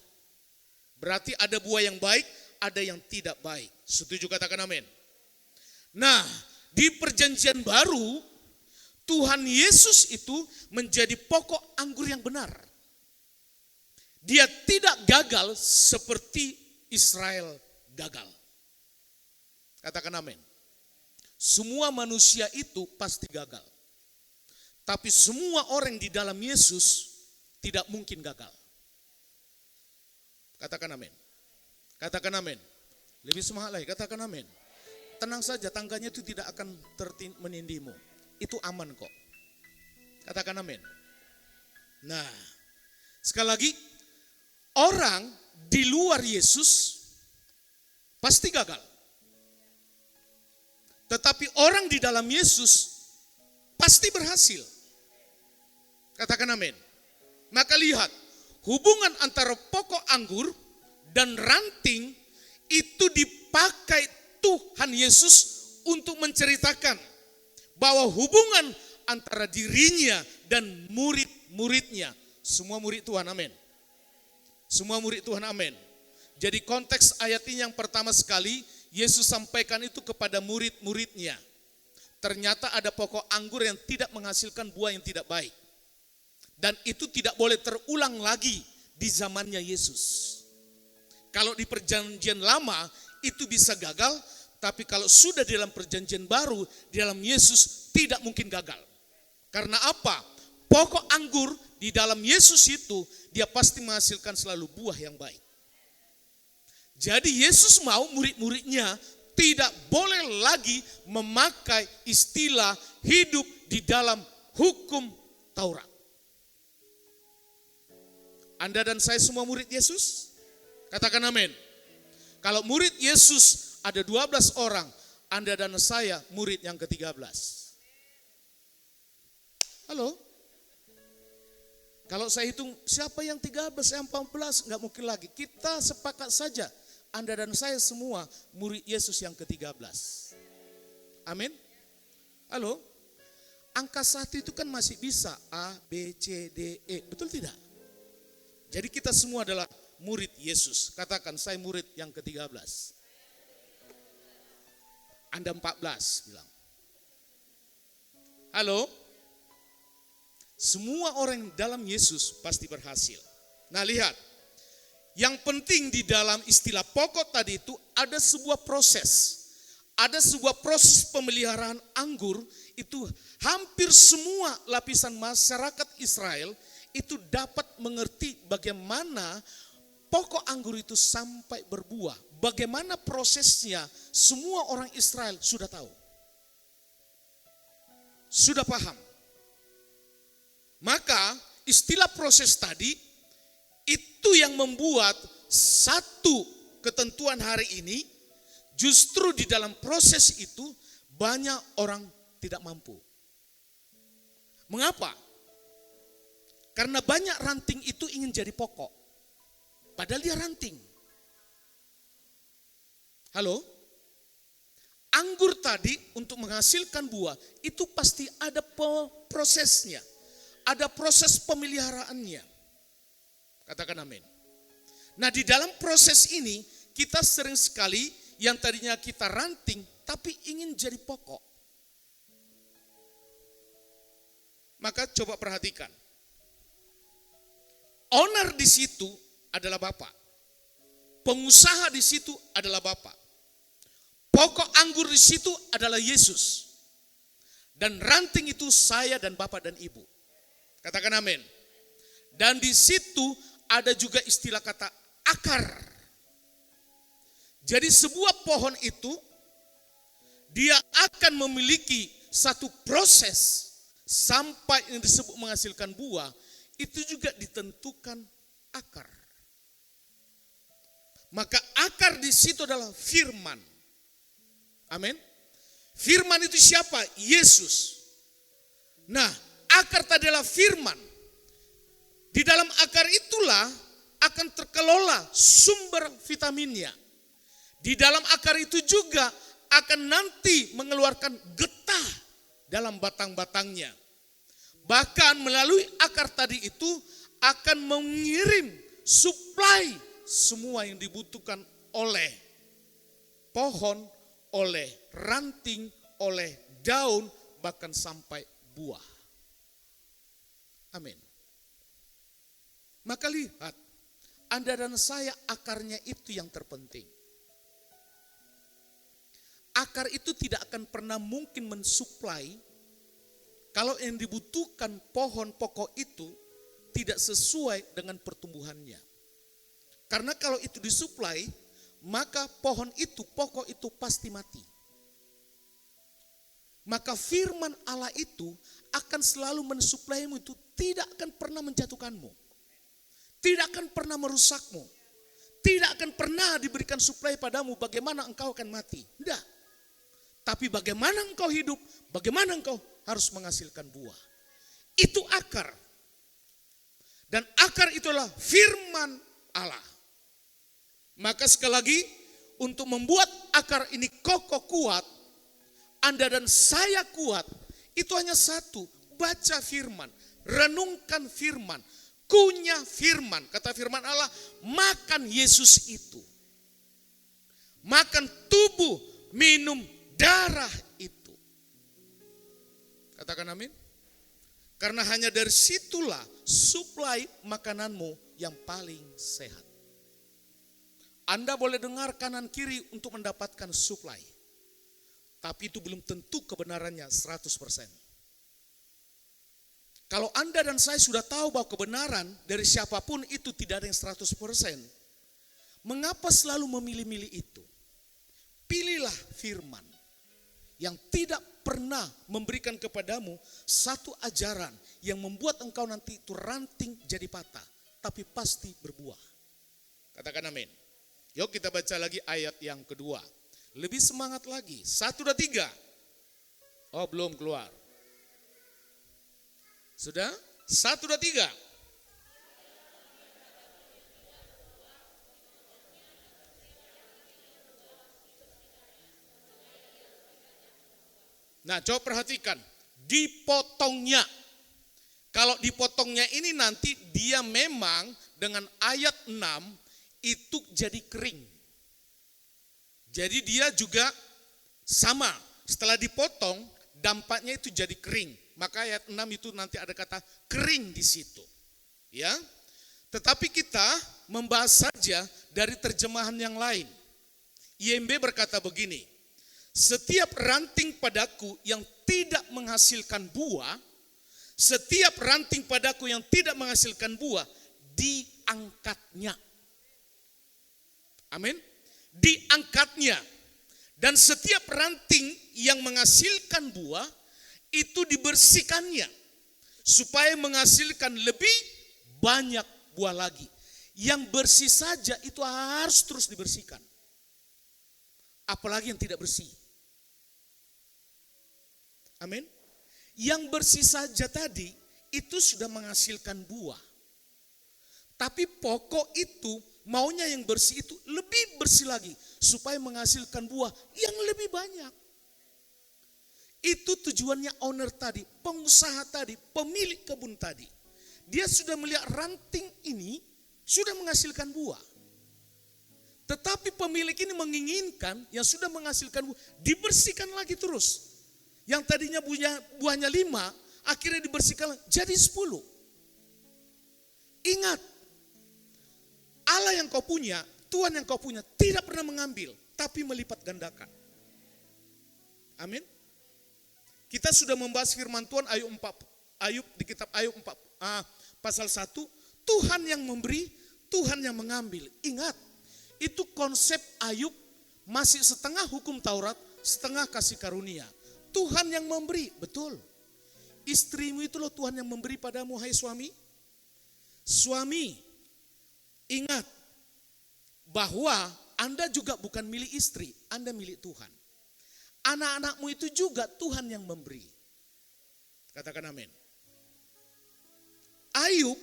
Berarti ada buah yang baik, ada yang tidak baik. Setuju, katakan amin. Nah, di perjanjian baru, Tuhan Yesus itu menjadi pokok anggur yang benar. Dia tidak gagal seperti Israel gagal. Katakan amin. Semua manusia itu pasti gagal. Tapi semua orang di dalam Yesus tidak mungkin gagal. Katakan amin. Katakan amin. Lebih semangat lagi, katakan amin. Tenang saja, tangganya itu tidak akan menindimu. Itu aman kok. Katakan amin. Nah, sekali lagi, orang di luar Yesus pasti gagal. Tetapi orang di dalam Yesus pasti berhasil. Katakan amin. Maka lihat, hubungan antara pokok anggur dan ranting itu dipakai Tuhan Yesus untuk menceritakan bahwa hubungan antara dirinya dan murid-muridnya. Semua murid Tuhan, amin. Semua murid Tuhan, amin. Jadi konteks ayat ini yang pertama sekali, Yesus sampaikan itu kepada murid-muridnya. Ternyata ada pokok anggur yang tidak menghasilkan buah yang tidak baik. Dan itu tidak boleh terulang lagi di zamannya Yesus. Kalau di perjanjian lama itu bisa gagal, tapi kalau sudah di dalam perjanjian baru, di dalam Yesus tidak mungkin gagal. Karena apa? Pokok anggur di dalam Yesus itu, dia pasti menghasilkan selalu buah yang baik. Jadi Yesus mau murid-muridnya tidak boleh lagi memakai istilah hidup di dalam hukum Taurat. Anda dan saya semua murid Yesus? Katakan amin. Kalau murid Yesus ada 12 orang, Anda dan saya murid yang ke-13. Halo? Kalau saya hitung siapa yang 13, yang 14, enggak mungkin lagi. Kita sepakat saja, Anda dan saya semua murid Yesus yang ke-13. Amin. Halo? Angka 1 itu kan masih bisa A, B, C, D, E. Betul tidak? Jadi kita semua adalah murid Yesus. Katakan, saya murid yang ke-13. Anda 14 bilang. Halo? Semua orang dalam Yesus pasti berhasil. Nah lihat, yang penting di dalam istilah pokok tadi itu ada sebuah proses. Ada sebuah proses pemeliharaan anggur, itu hampir semua lapisan masyarakat Israel itu dapat mengerti bagaimana pokok anggur itu sampai berbuah. Bagaimana prosesnya, semua orang Israel sudah tahu. Sudah paham. Maka istilah proses tadi itu yang membuat satu ketentuan hari ini, justru di dalam proses itu banyak orang tidak mampu. Mengapa? Karena banyak ranting itu ingin jadi pokok. Padahal dia ranting. Halo? Anggur tadi untuk menghasilkan buah itu pasti ada prosesnya. Ada proses pemeliharaannya. Katakan amin. Nah di dalam proses ini kita sering sekali yang tadinya kita ranting tapi ingin jadi pokok. Maka coba perhatikan. Owner di situ adalah Bapak. Pengusaha di situ adalah Bapak. Pokok anggur di situ adalah Yesus. Dan ranting itu saya dan Bapak dan Ibu. Katakan amin. Dan di situ ada juga istilah kata akar. Jadi sebuah pohon itu dia akan memiliki satu proses sampai yang disebut menghasilkan buah, itu juga ditentukan akar. Maka akar di situ adalah firman. Amin. Firman itu siapa? Yesus. Nah, akar tadi adalah firman. Di dalam akar itulah akan terkelola sumber vitaminnya. Di dalam akar itu juga akan nanti mengeluarkan getah dalam batang-batangnya. Bahkan melalui akar tadi itu akan mengirim suplai semua yang dibutuhkan oleh pohon, oleh ranting, oleh daun, bahkan sampai buah. Amin. Maka lihat, Anda dan saya akarnya itu yang terpenting. Akar itu tidak akan pernah mungkin mensuplai kalau yang dibutuhkan pohon pokok itu tidak sesuai dengan pertumbuhannya. Karena kalau itu disuplai, maka pohon itu, pokok itu pasti mati. Maka firman Allah itu akan selalu mensuplaimu, itu tidak akan pernah menjatuhkanmu. Tidak akan pernah merusakmu. Tidak akan pernah diberikan suplai padamu bagaimana engkau akan mati. Tidak. Tapi bagaimana engkau hidup, bagaimana engkau harus menghasilkan buah. Itu akar. Dan akar itulah firman Allah. Maka sekali lagi, untuk membuat akar ini kokoh kuat, Anda dan saya kuat, itu hanya satu, baca firman, renungkan firman, kunyah firman. Kata firman Allah, makan Yesus itu. Makan tubuh, minum darah itu. Katakan amin. Karena hanya dari situlah suplai makananmu yang paling sehat. Anda boleh dengar kanan kiri untuk mendapatkan suplai. Tapi itu belum tentu kebenarannya 100%. Kalau Anda dan saya sudah tahu bahwa kebenaran dari siapapun itu tidak ada yang 100%. Mengapa selalu memilih-milih itu? Pilihlah firman yang tidak pernah memberikan kepadamu satu ajaran yang membuat engkau nanti itu ranting jadi patah, tapi pasti berbuah. Katakan amin. Yuk kita baca lagi ayat yang kedua. Lebih semangat lagi. 1, 2, 3. Oh belum keluar. Sudah? 1, 2, 3. Nah, coba perhatikan, dipotongnya. Kalau dipotongnya ini nanti dia memang dengan ayat 6 itu jadi kering. Jadi dia juga sama, setelah dipotong dampaknya itu jadi kering. Maka ayat 6 itu nanti ada kata kering di situ. Ya. Tetapi kita membahas saja dari terjemahan yang lain. IMB berkata begini, setiap ranting padaku yang tidak menghasilkan buah, setiap ranting padaku yang tidak menghasilkan buah, diangkatnya. Amin. Diangkatnya. Dan setiap ranting yang menghasilkan buah, itu dibersihkannya. Supaya menghasilkan lebih banyak buah lagi. Yang bersih saja itu harus terus dibersihkan. Apalagi yang tidak bersih. Amin. Yang bersih saja tadi itu sudah menghasilkan buah. Tapi pokok itu maunya yang bersih itu lebih bersih lagi supaya menghasilkan buah yang lebih banyak. Itu tujuannya owner tadi, pengusaha tadi, pemilik kebun tadi. Dia sudah melihat ranting ini sudah menghasilkan buah. Tetapi pemilik ini menginginkan yang sudah menghasilkan buah dibersihkan lagi terus. Yang tadinya buahnya 5, akhirnya dibersihkan jadi 10. Ingat, Allah yang kau punya, Tuhan yang kau punya tidak pernah mengambil, tapi melipat gandakan. Amin. Kita sudah membahas firman Tuhan Ayub di kitab Ayub 4, pasal 1, Tuhan yang memberi, Tuhan yang mengambil. Ingat, itu konsep Ayub masih setengah hukum Taurat, setengah kasih karunia. Tuhan yang memberi, betul. Istrimu itu loh Tuhan yang memberi padamu, hai suami. Suami, ingat bahwa Anda juga bukan milik istri, Anda milik Tuhan. Anak-anakmu itu juga Tuhan yang memberi. Katakan amin. Ayub,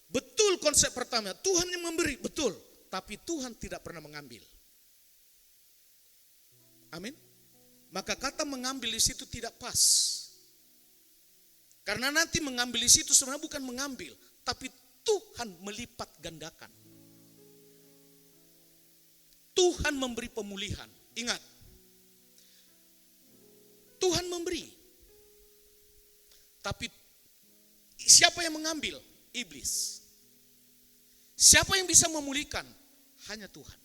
betul konsep pertama, Tuhan yang memberi, betul. Tapi Tuhan tidak pernah mengambil. Amin. Maka kata mengambil di situ tidak pas. Karena nanti mengambil di situ sebenarnya bukan mengambil, tapi Tuhan melipat gandakan. Tuhan memberi pemulihan. Ingat, Tuhan memberi. Tapi siapa yang mengambil? Iblis. Siapa yang bisa memulihkan? Hanya Tuhan.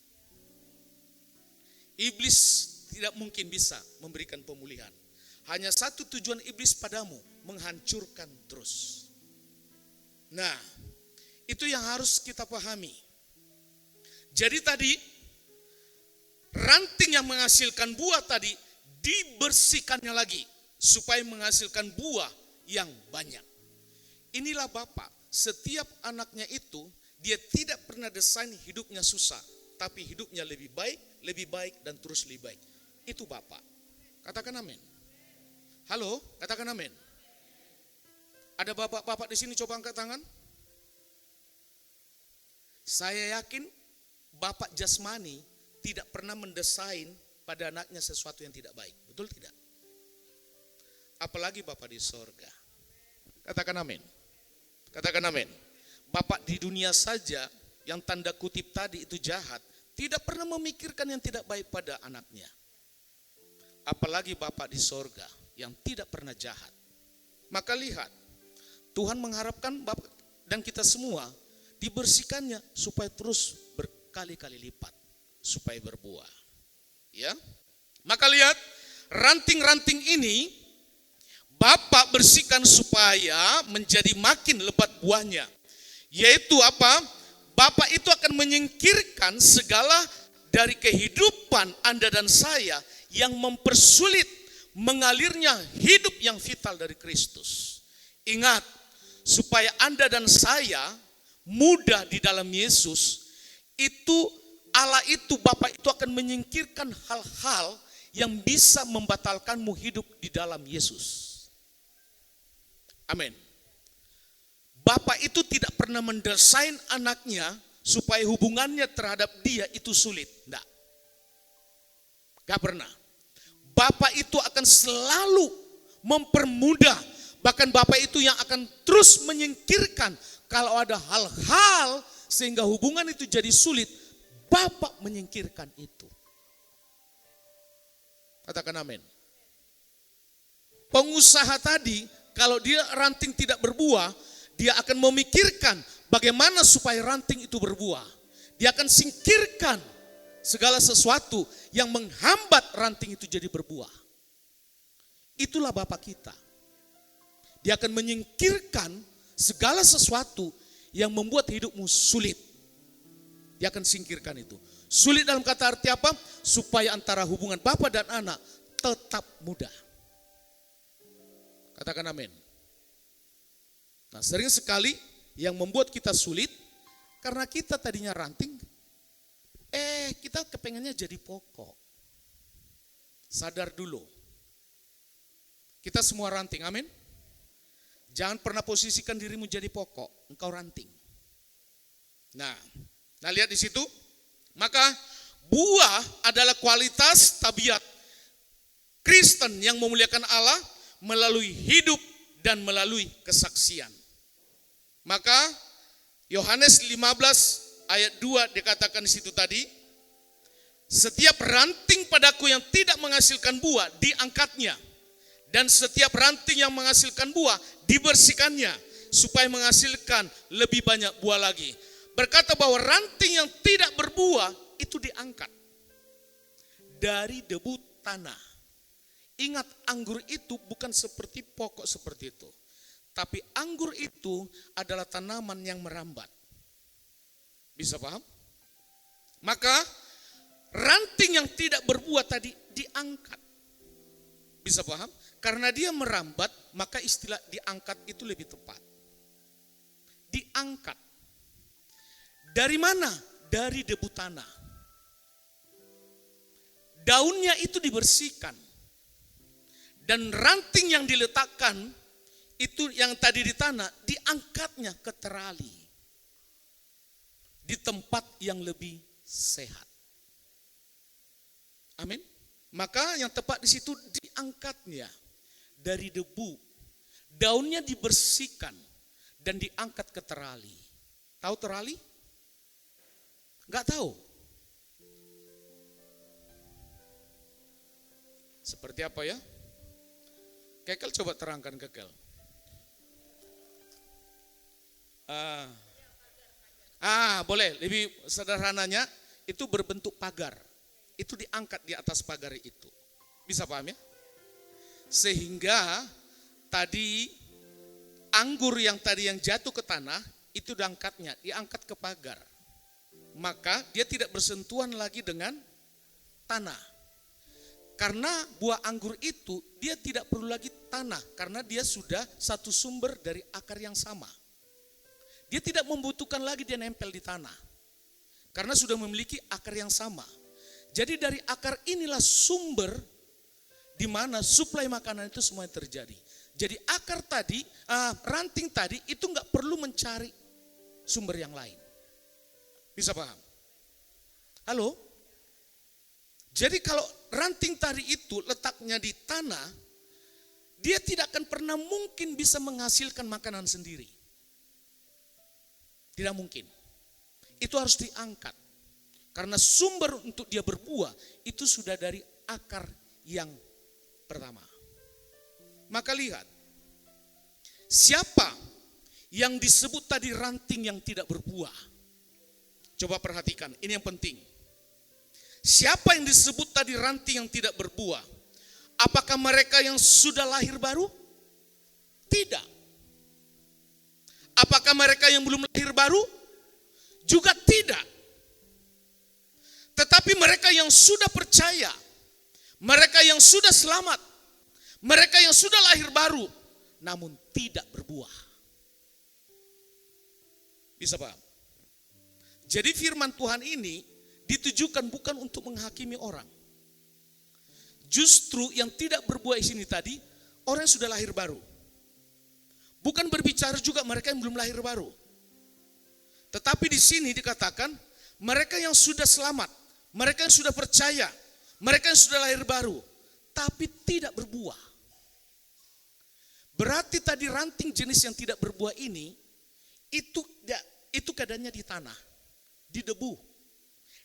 Iblis tidak mungkin bisa memberikan pemulihan. Hanya satu tujuan iblis padamu, menghancurkan terus. Nah, itu yang harus kita pahami. Jadi tadi, ranting yang menghasilkan buah tadi, dibersihkannya lagi, supaya menghasilkan buah yang banyak. Inilah Bapak, setiap anaknya itu, dia tidak pernah desain hidupnya susah, tapi hidupnya lebih baik, dan terus lebih baik. Itu Bapak. Katakan amin. Halo, katakan amin. Ada bapak-bapak di sini, coba angkat tangan. Saya yakin bapak jasmani tidak pernah mendesain pada anaknya sesuatu yang tidak baik. Betul tidak? Apalagi bapak di sorga. Katakan amin. Katakan amin. Bapak di dunia saja yang tanda kutip tadi itu jahat, tidak pernah memikirkan yang tidak baik pada anaknya. Apalagi Bapak di sorga yang tidak pernah jahat. Maka lihat, Tuhan mengharapkan Bapak dan kita semua dibersihkannya supaya terus berkali-kali lipat, supaya berbuah. Ya, maka lihat, ranting-ranting ini Bapak bersihkan supaya menjadi makin lebat buahnya. Yaitu apa? Bapak itu akan menyingkirkan segala dari kehidupan Anda dan saya yang mempersulit mengalirnya hidup yang vital dari Kristus. Ingat, supaya Anda dan saya mudah di dalam Yesus, itu Allah itu, Bapa itu akan menyingkirkan hal-hal yang bisa membatalkanmu hidup di dalam Yesus. Amin. Bapa itu tidak pernah mendesain anaknya supaya hubungannya terhadap dia itu sulit. Enggak. Gak pernah. Bapa itu akan akan selalu mempermudah. Bahkan Bapak itu yang akan terus menyingkirkan kalau ada hal-hal sehingga hubungan itu jadi sulit, Bapak menyingkirkan itu. Katakan amin. Pengusaha tadi, kalau dia ranting tidak berbuah, dia akan memikirkan bagaimana supaya ranting itu berbuah. Dia akan singkirkan segala sesuatu yang menghambat ranting itu jadi berbuah. Itulah Bapak kita. Dia akan menyingkirkan segala sesuatu yang membuat hidupmu sulit. Dia akan singkirkan itu. Sulit dalam kata arti apa? Supaya antara hubungan Bapak dan anak tetap mudah. Katakan amin. Nah, sering sekali yang membuat kita sulit karena kita tadinya ranting, kita kepengennya jadi pokok. Sadar dulu. Kita semua ranting, amin. Jangan pernah posisikan dirimu jadi pokok, engkau ranting. Nah lihat di situ. Maka buah adalah kualitas tabiat Kristen yang memuliakan Allah melalui hidup dan melalui kesaksian. Maka Yohanes 15 ayat 2 dikatakan di situ tadi, setiap ranting padaku yang tidak menghasilkan buah diangkatnya, dan setiap ranting yang menghasilkan buah dibersihkannya supaya menghasilkan lebih banyak buah lagi. Berkata bahwa ranting yang tidak berbuah itu diangkat dari debu tanah. Ingat, anggur itu bukan seperti pokok seperti itu. Tapi anggur itu adalah tanaman yang merambat. Bisa paham? Maka ranting yang tidak berbuah tadi diangkat. Bisa paham? Karena dia merambat, maka istilah diangkat itu lebih tepat. Diangkat. Dari mana? Dari debu tanah. Daunnya itu dibersihkan. Dan ranting yang diletakkan, itu yang tadi di tanah, diangkatnya ke terali. Di tempat yang lebih sehat. Amin. Maka yang tepat di situ diangkatnya dari debu. Daunnya dibersihkan dan diangkat ke terali. Tahu terali? Enggak tahu. Seperti apa ya? Kekel coba terangkan Kekel. Boleh. Lebih sederhananya itu berbentuk pagar. Itu diangkat di atas pagar itu. Bisa paham ya? Sehingga tadi anggur yang tadi yang jatuh ke tanah itu diangkat ke pagar. Maka dia tidak bersentuhan lagi dengan tanah. Karena buah anggur itu dia tidak perlu lagi tanah karena dia sudah satu sumber dari akar yang sama. Dia tidak membutuhkan lagi dia nempel di tanah. Karena sudah memiliki akar yang sama. Jadi dari akar inilah sumber di mana suplai makanan itu semuanya terjadi. Jadi akar tadi, ranting tadi itu enggak perlu mencari sumber yang lain. Bisa paham? Halo? Jadi kalau ranting tadi itu letaknya di tanah, dia tidak akan pernah mungkin bisa menghasilkan makanan sendiri. Tidak mungkin. Itu harus diangkat. Karena sumber untuk dia berbuah itu sudah dari akar yang pertama. Maka lihat, siapa yang disebut tadi ranting yang tidak berbuah? Coba perhatikan, ini yang penting. Siapa yang disebut tadi ranting yang tidak berbuah? Apakah mereka yang sudah lahir baru? Tidak. Apakah mereka yang belum lahir baru? Juga tidak. Tetapi mereka yang sudah percaya, mereka yang sudah selamat, mereka yang sudah lahir baru, namun tidak berbuah. Bisa paham? Jadi firman Tuhan ini ditujukan bukan untuk menghakimi orang. Justru yang tidak berbuah di sini tadi, orang yang sudah lahir baru. Bukan berbicara juga mereka yang belum lahir baru. Tetapi di sini dikatakan, mereka yang sudah selamat, mereka yang sudah percaya, mereka yang sudah lahir baru, tapi tidak berbuah. berbuah. Berarti tadi ranting jenis yang tidak berbuah ini, itu keadaannya di tanah, di debu.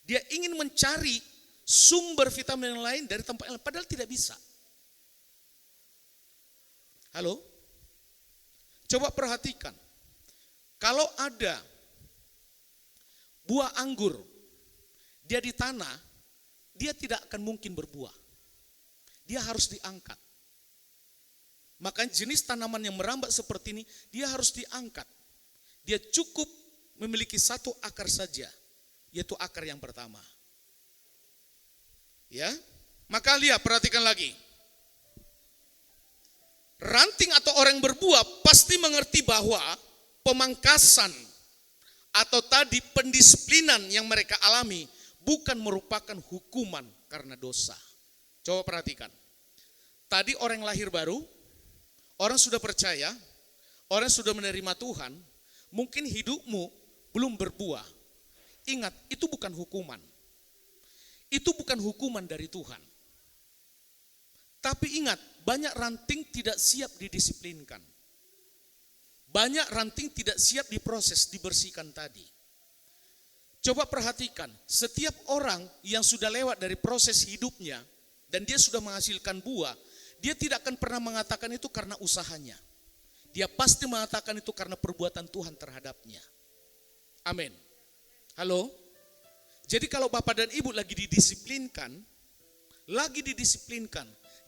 Dia ingin mencari sumber vitamin yang lain dari tempat yang lain, padahal tidak bisa. Halo? Coba perhatikan. Kalau ada buah anggur, dia di tanah, dia tidak akan mungkin berbuah. Dia harus diangkat. Makanya jenis tanaman yang merambat seperti ini, dia harus diangkat. Dia cukup memiliki satu akar saja, yaitu akar yang pertama. Ya, maka lihat, perhatikan lagi. Ranting atau orang yang berbuah pasti mengerti bahwa pemangkasan atau tadi pendisiplinan yang mereka alami bukan merupakan hukuman karena dosa. Coba perhatikan. Tadi orang lahir baru, orang sudah percaya, orang sudah menerima Tuhan, mungkin hidupmu belum berbuah. Ingat, itu bukan hukuman. Itu bukan hukuman dari Tuhan. Tapi ingat, banyak ranting tidak siap didisiplinkan. Banyak ranting tidak siap diproses, dibersihkan tadi. Coba perhatikan, setiap orang yang sudah lewat dari proses hidupnya, dan dia sudah menghasilkan buah, dia tidak akan pernah mengatakan itu karena usahanya. Dia pasti mengatakan itu karena perbuatan Tuhan terhadapnya. Amin. Halo? Jadi kalau Bapak dan Ibu lagi didisiplinkan,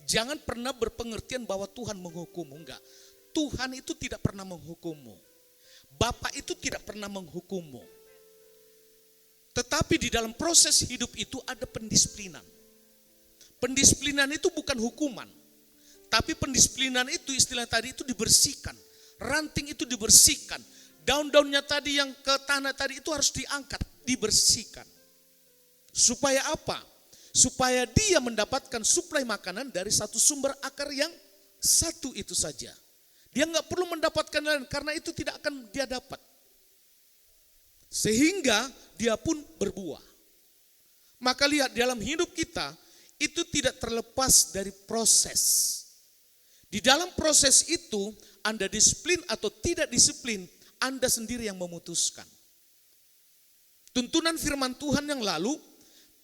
jangan pernah berpengertian bahwa Tuhan menghukummu. Enggak. Tuhan itu tidak pernah menghukummu. Bapak itu tidak pernah menghukummu. Tetapi di dalam proses hidup itu ada pendisiplinan. Pendisiplinan itu bukan hukuman. Tapi pendisiplinan itu istilah tadi itu dibersihkan. Ranting itu dibersihkan. Daun-daunnya tadi yang ke tanah tadi itu harus diangkat, dibersihkan. Supaya apa? Supaya dia mendapatkan suplai makanan dari satu sumber akar yang satu itu saja. Dia nggak perlu mendapatkan lain karena itu tidak akan dia dapat. Sehingga dia pun berbuah. Maka lihat dalam hidup kita itu tidak terlepas dari proses. Di dalam proses itu, Anda disiplin atau tidak disiplin, Anda sendiri yang memutuskan. Tuntunan firman Tuhan yang lalu,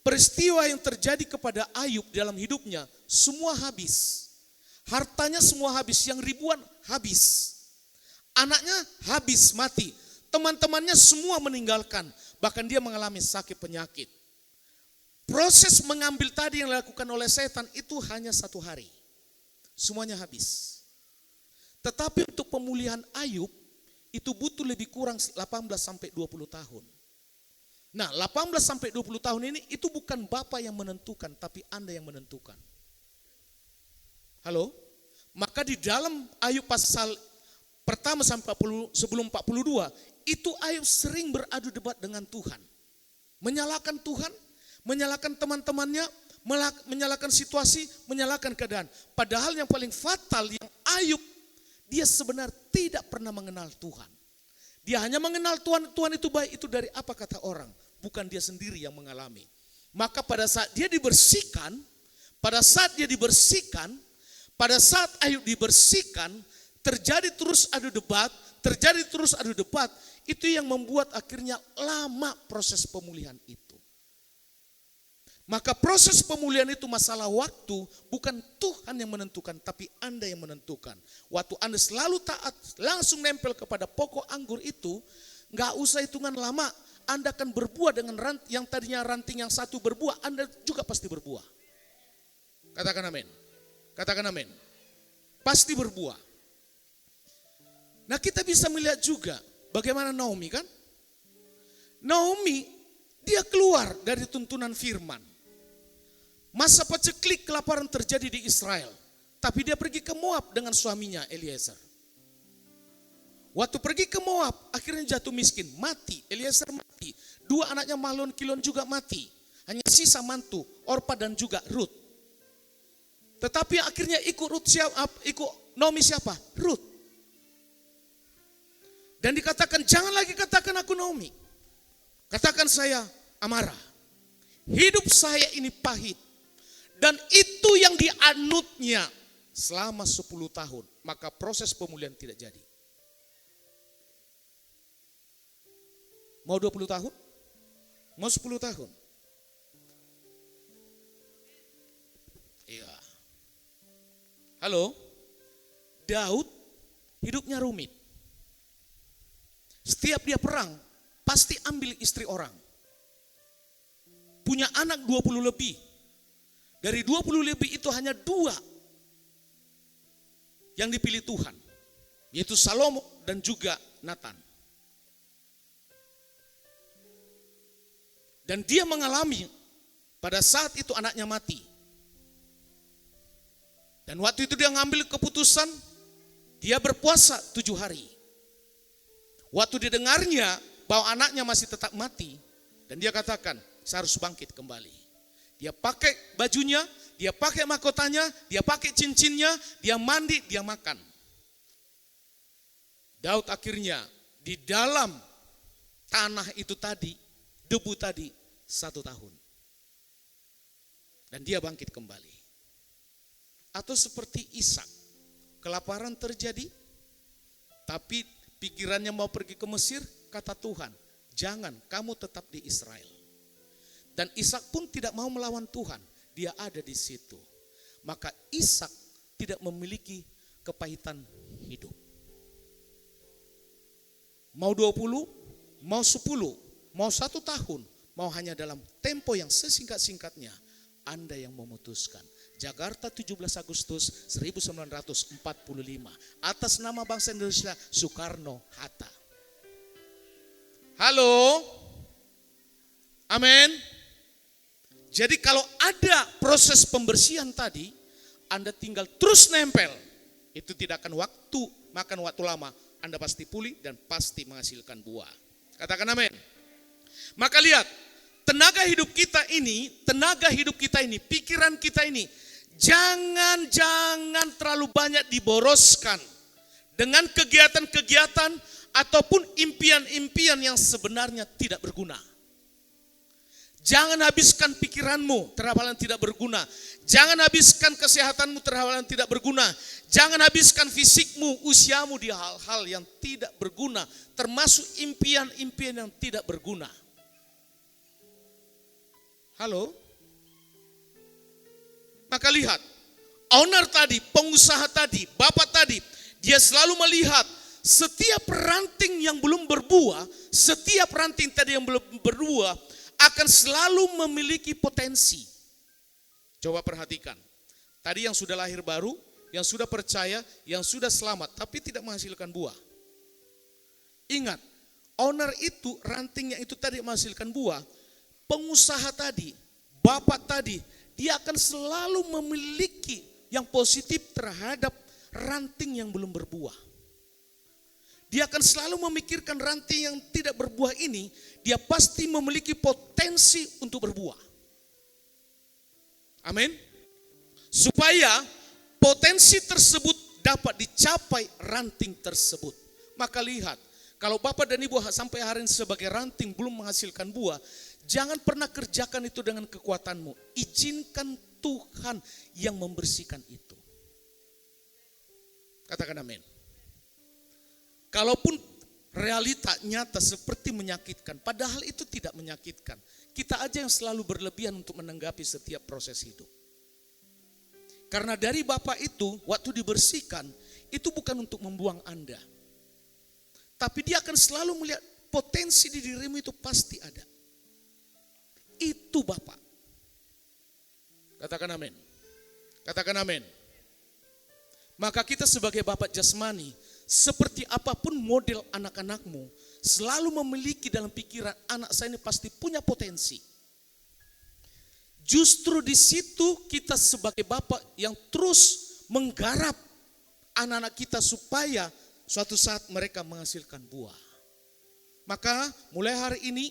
peristiwa yang terjadi kepada Ayub dalam hidupnya, semua habis. Hartanya semua habis, yang ribuan habis. Anaknya habis, mati. Teman-temannya semua meninggalkan, bahkan dia mengalami sakit penyakit. Proses mengambil tadi yang dilakukan oleh setan itu hanya 1 hari. Semuanya habis. Tetapi untuk pemulihan Ayub itu butuh lebih kurang 18 sampai 20 tahun. Nah, 18 sampai 20 tahun ini itu bukan Bapak yang menentukan, tapi Anda yang menentukan. Halo? Maka di dalam Ayub pasal pertama sampai 40, sebelum 42, itu Ayub sering beradu debat dengan Tuhan. Menyalahkan Tuhan, menyalahkan teman-temannya, menyalahkan situasi, menyalahkan keadaan. Padahal yang paling fatal yang Ayub, dia sebenarnya tidak pernah mengenal Tuhan. Dia hanya mengenal Tuhan, Tuhan itu baik, itu dari apa kata orang. Bukan dia sendiri yang mengalami. Maka pada saat dia dibersihkan, pada saat Ayub dibersihkan, terjadi terus adu debat, itu yang membuat akhirnya lama proses pemulihan itu. Maka proses pemulihan itu masalah waktu, bukan Tuhan yang menentukan, tapi Anda yang menentukan. Waktu Anda selalu taat, langsung nempel kepada pokok anggur itu, nggak usah hitungan lama, Anda akan berbuah dengan yang tadinya ranting yang satu berbuah, Anda juga pasti berbuah. Katakan amin. Katakan amin. Pasti berbuah. Nah, kita bisa melihat juga bagaimana Naomi kan? Naomi, dia keluar dari tuntunan firman. Masa paceklik kelaparan terjadi di Israel. Tapi dia pergi ke Moab dengan suaminya Eliezer. Waktu pergi ke Moab, akhirnya jatuh miskin, mati. Eliezer mati. 2 anaknya Mahlon, Kilon juga mati. Hanya sisa mantu, Orpa dan juga Ruth. Tetapi akhirnya ikut Naomi siapa? Ruth. Dan dikatakan, jangan lagi katakan aku Naomi. Katakan saya Amara. Hidup saya ini pahit. Dan itu yang dianutnya selama 10 tahun, maka proses pemulihan tidak jadi. Mau 20 tahun? Mau 10 tahun? Iya. Halo? Daud hidupnya rumit. Setiap dia perang, pasti ambil istri orang. Punya anak 20 lebih. Dari 20 lebih itu hanya 2 yang dipilih Tuhan. Yaitu Salomo dan juga Nathan. Dan dia mengalami pada saat itu anaknya mati. Dan waktu itu dia ngambil keputusan, dia berpuasa 7 hari. Waktu didengarnya bahwa anaknya masih tetap mati, dan dia katakan, saya harus bangkit kembali. Dia pakai bajunya, dia pakai mahkotanya, dia pakai cincinnya, dia mandi, dia makan. Daud akhirnya di dalam tanah itu tadi, debu tadi, 1 tahun. Dan dia bangkit kembali. Atau seperti Ishak, kelaparan terjadi, tapi pikirannya mau pergi ke Mesir, kata Tuhan, jangan, kamu tetap di Israel. Dan Ishak pun tidak mau melawan Tuhan, dia ada di situ. Maka Ishak tidak memiliki kepahitan hidup. Mau 20, mau 10, mau 1 tahun, mau hanya dalam tempo yang sesingkat-singkatnya, Anda yang memutuskan. Jakarta 17 Agustus 1945, atas nama bangsa Indonesia, Soekarno-Hatta. Halo? Amin. Jadi kalau ada proses pembersihan tadi, Anda tinggal terus nempel. Itu tidak akan makan waktu lama. Anda pasti pulih dan pasti menghasilkan buah. Katakan amin. Maka lihat, tenaga hidup kita ini, pikiran kita ini, jangan terlalu banyak diboroskan dengan kegiatan-kegiatan ataupun impian-impian yang sebenarnya tidak berguna. Jangan habiskan pikiranmu terhadap hal yang tidak berguna. Jangan habiskan kesehatanmu terhadap hal yang tidak berguna. Jangan habiskan fisikmu, usiamu di hal-hal yang tidak berguna. Termasuk impian-impian yang tidak berguna. Halo? Maka lihat, owner tadi, pengusaha tadi, bapak tadi, dia selalu melihat setiap ranting yang belum berbuah, setiap ranting tadi yang belum berbuah, akan selalu memiliki potensi. Coba perhatikan. Tadi yang sudah lahir baru, yang sudah percaya, yang sudah selamat, tapi tidak menghasilkan buah. Ingat, owner itu, rantingnya itu tadi menghasilkan buah. Pengusaha tadi, bapak tadi, dia akan selalu memiliki yang positif terhadap ranting yang belum berbuah. Dia akan selalu memikirkan ranting yang tidak berbuah ini, dia pasti memiliki potensi untuk berbuah. Amin. Supaya potensi tersebut dapat dicapai ranting tersebut. Maka lihat, kalau Bapak dan Ibu sampai hari ini sebagai ranting belum menghasilkan buah, jangan pernah kerjakan itu dengan kekuatanmu. Izinkan Tuhan yang membersihkan itu. Katakan amin. Kalaupun realita nyata seperti menyakitkan, padahal itu tidak menyakitkan. Kita aja yang selalu berlebihan untuk menanggapi setiap proses hidup. Karena dari Bapak itu, waktu dibersihkan, itu bukan untuk membuang Anda. Tapi dia akan selalu melihat potensi di dirimu itu pasti ada. Itu Bapak. Katakan amin. Katakan amin. Maka kita sebagai Bapak jasmani, seperti apapun model anak-anakmu, selalu memiliki dalam pikiran anak saya ini pasti punya potensi. Justru di situ kita sebagai Bapak yang terus menggarap anak-anak kita supaya suatu saat mereka menghasilkan buah. Maka mulai hari ini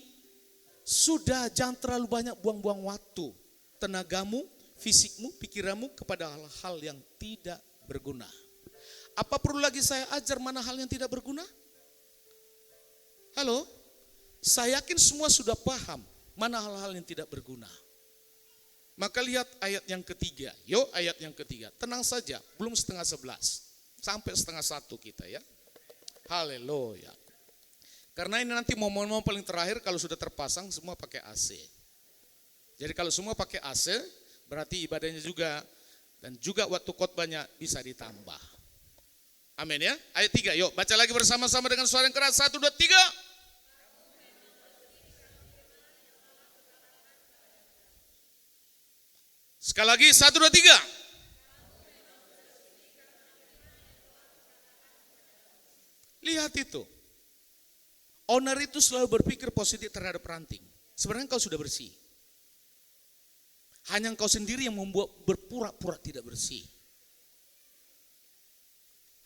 sudah jangan terlalu banyak buang-buang waktu, tenagamu, fisikmu, pikiranmu kepada hal-hal yang tidak berguna. Apa perlu lagi saya ajar mana hal yang tidak berguna? Halo? Saya yakin semua sudah paham mana hal-hal yang tidak berguna. Maka lihat ayat yang ketiga. Yuk ayat yang ketiga. Tenang saja, belum 10:30. Sampai 12:30 kita ya. Haleluya. Karena ini nanti momen-momen paling terakhir kalau sudah terpasang semua pakai AC. Jadi kalau semua pakai AC berarti ibadahnya juga dan juga waktu khotbahnya bisa ditambah. Amin ya. Ayat 3 yuk baca lagi bersama-sama dengan suara yang keras. 1, 2, 3. Sekali lagi 1, 2, 3. Lihat itu. Owner itu selalu berpikir positif terhadap ranting. Sebenarnya engkau sudah bersih. Hanya engkau sendiri yang membuat berpura-pura tidak bersih.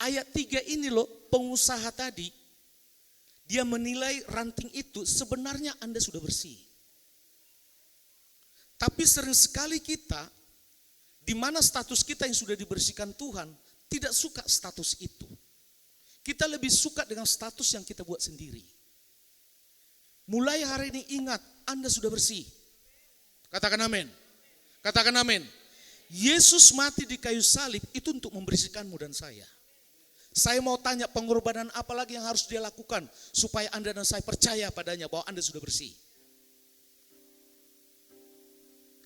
Ayat 3 ini loh, pengusaha tadi, dia menilai ranting itu sebenarnya Anda sudah bersih. Tapi sering sekali kita, di mana status kita yang sudah dibersihkan Tuhan, tidak suka status itu. Kita lebih suka dengan status yang kita buat sendiri. Mulai hari ini ingat, Anda sudah bersih. Katakan amin. Katakan amin. Yesus mati di kayu salib itu untuk membersihkanmu dan saya. Saya mau tanya pengorbanan apa lagi yang harus dia lakukan supaya Anda dan saya percaya padanya bahwa Anda sudah bersih.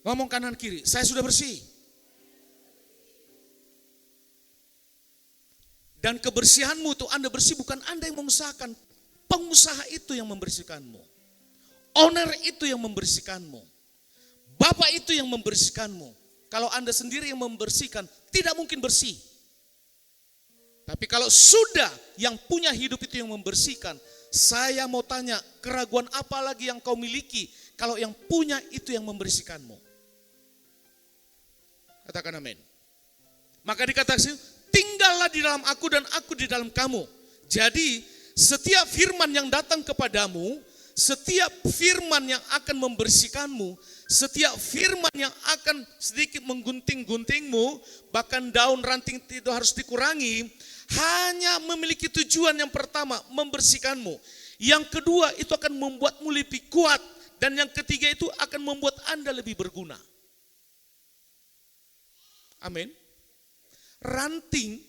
Ngomong kanan kiri, saya sudah bersih. Dan kebersihanmu itu Anda bersih bukan Anda yang mengusahakan. Pengusaha itu yang membersihkanmu. Owner itu yang membersihkanmu. Bapak itu yang membersihkanmu. Kalau Anda sendiri yang membersihkan, tidak mungkin bersih. Tapi kalau sudah yang punya hidup itu yang membersihkan, saya mau tanya, keraguan apa lagi yang kau miliki kalau yang punya itu yang membersihkanmu? Katakan amin. Maka dikatakan, tinggallah di dalam aku dan aku di dalam kamu. Jadi setiap firman yang datang kepadamu, setiap firman yang akan membersihkanmu, setiap firman yang akan sedikit menggunting-guntingmu, bahkan daun ranting itu harus dikurangi, hanya memiliki tujuan yang pertama, membersihkanmu. Yang kedua itu akan membuatmu lebih kuat. Dan yang ketiga itu akan membuat Anda lebih berguna. Amin. Ranting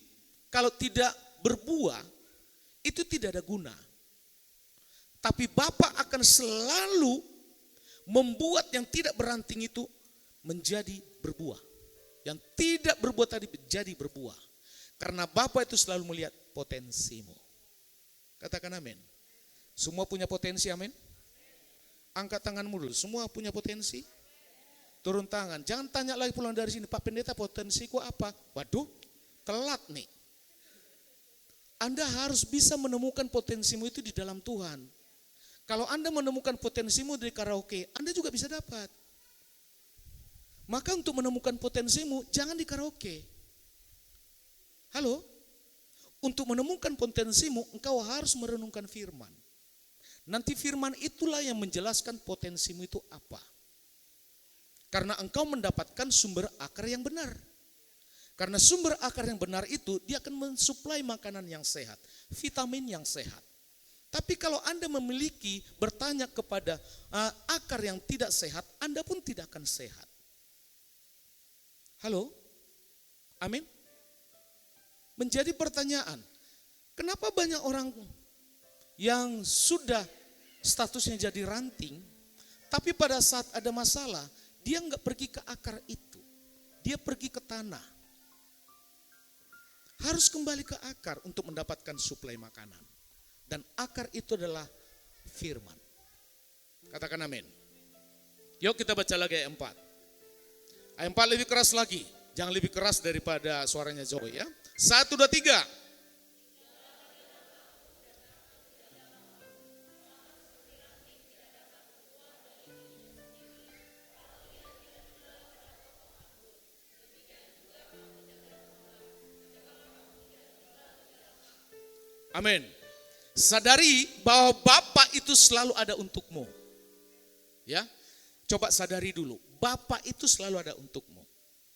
kalau tidak berbuah itu tidak ada guna. Tapi Bapa akan selalu membuat yang tidak beranting itu menjadi berbuah. Yang tidak berbuah tadi menjadi berbuah. Karena Bapa itu selalu melihat potensimu. Katakan amin. Semua punya potensi, amin. Angkat tanganmu dulu, semua punya potensi. Turun tangan, jangan tanya lagi pulang dari sini, Pak Pendeta potensiku apa? Waduh, telat nih. Anda harus bisa menemukan potensimu itu di dalam Tuhan. Kalau Anda menemukan potensimu dari karaoke, Anda juga bisa dapat. Maka untuk menemukan potensimu, jangan di karaoke. Halo? Untuk menemukan potensimu, engkau harus merenungkan firman. Nanti firman itulah yang menjelaskan potensimu itu apa. Karena engkau mendapatkan sumber akar yang benar. Karena sumber akar yang benar itu, dia akan mensuplai makanan yang sehat, vitamin yang sehat. Tapi kalau Anda memiliki, bertanya kepada akar yang tidak sehat, Anda pun tidak akan sehat. Halo? Amin? Menjadi pertanyaan, kenapa banyak orang yang sudah statusnya jadi ranting, tapi pada saat ada masalah, dia nggak pergi ke akar itu, dia pergi ke tanah. Harus kembali ke akar untuk mendapatkan suplai makanan. Dan akar itu adalah firman. Katakan amin. Yuk kita baca lagi ayat 4. Ayat 4 lebih keras lagi. Jangan lebih keras daripada suaranya Zoe ya. 1, 2, 3. Amin. Sadari bahwa Bapa itu selalu ada untukmu. Ya. Coba sadari dulu, Bapa itu selalu ada untukmu.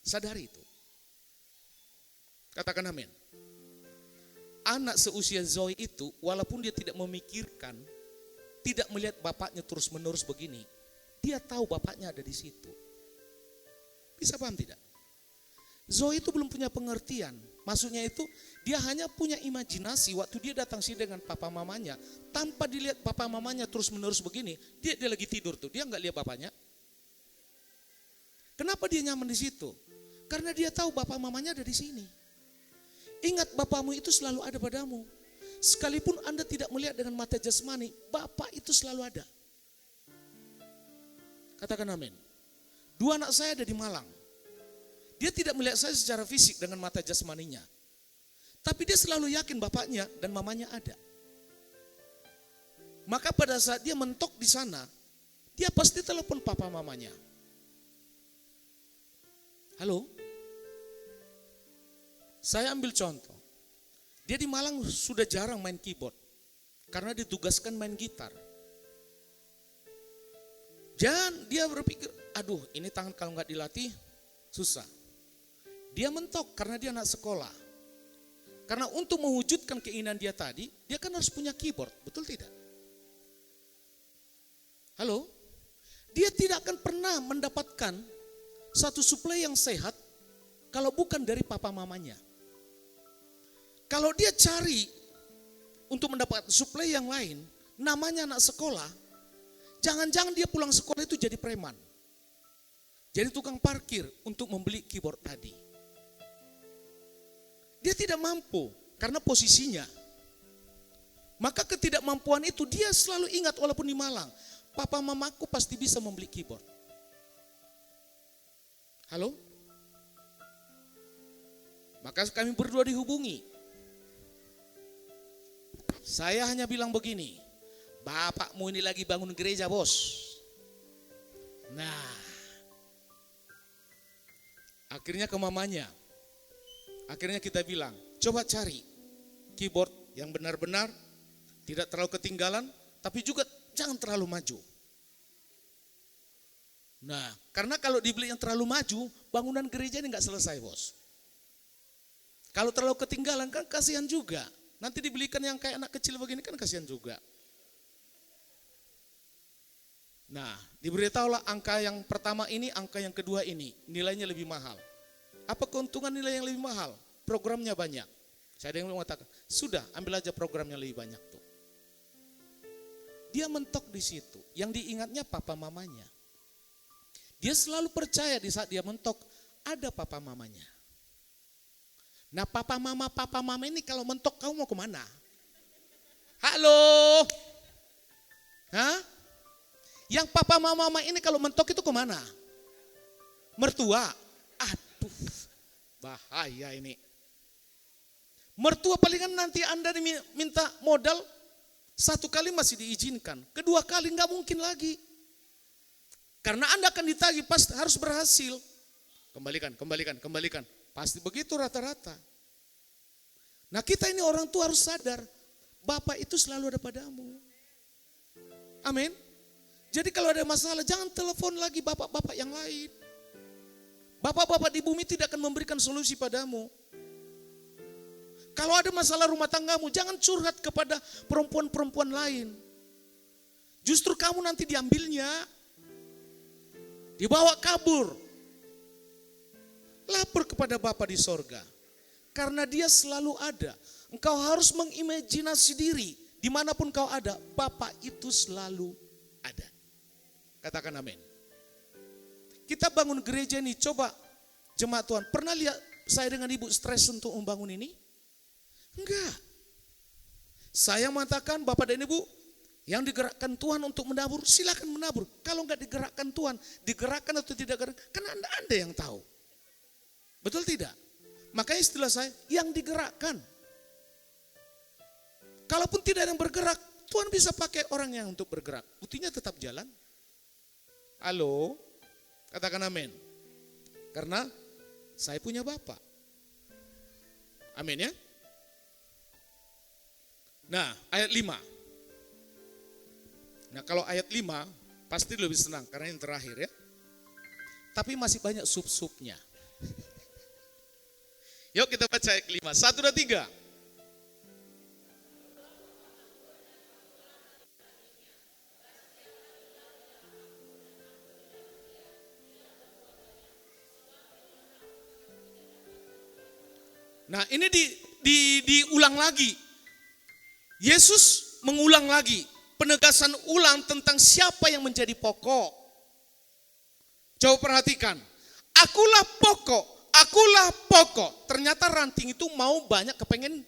Sadari itu. Katakan amin. Anak seusia Zoe itu, walaupun dia tidak memikirkan, tidak melihat bapaknya terus-menerus begini, dia tahu bapaknya ada di situ. Bisa paham tidak? Zoe itu belum punya pengertian. Maksudnya itu dia hanya punya imajinasi waktu dia datang sini dengan papa mamanya. Tanpa dilihat papa mamanya terus menerus begini, dia lagi tidur tuh, dia nggak lihat bapaknya. Kenapa dia nyaman di situ? Karena dia tahu bapak mamanya ada di sini. Ingat, bapakmu itu selalu ada padamu. Sekalipun Anda tidak melihat dengan mata jasmani, bapak itu selalu ada. Katakan amin. 2 anak saya ada di Malang. Dia tidak melihat saya secara fisik dengan mata jasmaninya. Tapi dia selalu yakin bapaknya dan mamanya ada. Maka pada saat dia mentok di sana, dia pasti telepon papa mamanya. Halo? Saya ambil contoh. Dia di Malang sudah jarang main keyboard. Karena ditugaskan main gitar. Dan dia berpikir, aduh ini tangan kalau nggak dilatih, susah. Dia mentok karena dia anak sekolah. Karena untuk mewujudkan keinginan dia tadi, dia kan harus punya keyboard, betul tidak? Halo? Dia tidak akan pernah mendapatkan satu suplai yang sehat kalau bukan dari papa mamanya. Kalau dia cari untuk mendapatkan suplai yang lain, namanya anak sekolah, jangan-jangan dia pulang sekolah itu jadi preman. Jadi tukang parkir untuk membeli keyboard tadi. Dia tidak mampu karena posisinya. Maka ketidakmampuan itu dia selalu ingat walaupun di Malang. Papa mamaku pasti bisa membeli keyboard. Halo? Maka kami berdua dihubungi. Saya hanya bilang begini, bapakmu ini lagi bangun gereja bos. Nah, akhirnya ke mamanya. Akhirnya kita bilang, coba cari keyboard yang benar-benar tidak terlalu ketinggalan, tapi juga jangan terlalu maju. Nah, karena kalau dibeli yang terlalu maju, bangunan gereja ini nggak selesai bos. Kalau terlalu ketinggalan kan kasihan juga. Nanti dibelikan yang kayak anak kecil begini kan kasihan juga. Nah, diberitahulah angka yang pertama ini, angka yang kedua ini, nilainya lebih mahal. Apa keuntungan nilai yang lebih mahal? Programnya banyak. Saya ada yang mengatakan, sudah ambil aja program yang lebih banyak tuh. Dia mentok di situ. Yang diingatnya papa mamanya. Dia selalu percaya di saat dia mentok, ada papa mamanya. Nah papa mama ini kalau mentok kamu mau kemana? Halo? Hah? Yang papa mama ini kalau mentok itu kemana? Mertua. Aduh, bahaya ini. Mertua palingan nanti Anda minta modal, 1 kali masih diizinkan, kedua kali nggak mungkin lagi. Karena Anda akan ditagih, pasti harus berhasil. Kembalikan. Pasti begitu rata-rata. Nah kita ini orang tua harus sadar, Bapak itu selalu ada padamu. Amin. Jadi kalau ada masalah, jangan telepon lagi bapak-bapak yang lain. Bapak-bapak di bumi tidak akan memberikan solusi padamu. Kalau ada masalah rumah tanggamu, jangan curhat kepada perempuan-perempuan lain. Justru kamu nanti diambilnya, dibawa kabur. Lapor kepada Bapa di sorga. Karena dia selalu ada. Engkau harus mengimajinasi diri. Dimanapun kau ada, Bapa itu selalu ada. Katakan amin. Kita bangun gereja ini, coba jemaat Tuhan. Pernah lihat saya dengan ibu stres untuk membangun ini? Enggak. Saya mengatakan Bapak dan Ibu, yang digerakkan Tuhan untuk menabur, silakan menabur. Kalau enggak digerakkan Tuhan, digerakkan atau tidak digerakkan, kan Anda yang tahu. Betul tidak? Makanya istilah saya, yang digerakkan. Kalaupun tidak ada yang bergerak, Tuhan bisa pakai orang yang untuk bergerak. Buktinya tetap jalan. Halo? Katakan amin. Karena saya punya Bapak. Amin ya? Nah, ayat 5. Nah, kalau ayat 5 pasti lebih senang karena yang terakhir ya. Tapi masih banyak sub-subnya. Yuk kita baca ayat 5. 1, 2, 3. Nah, ini diulang lagi. Yesus mengulang lagi, penegasan ulang tentang siapa yang menjadi pokok. Coba perhatikan, akulah pokok, akulah pokok. Ternyata ranting itu mau banyak kepengen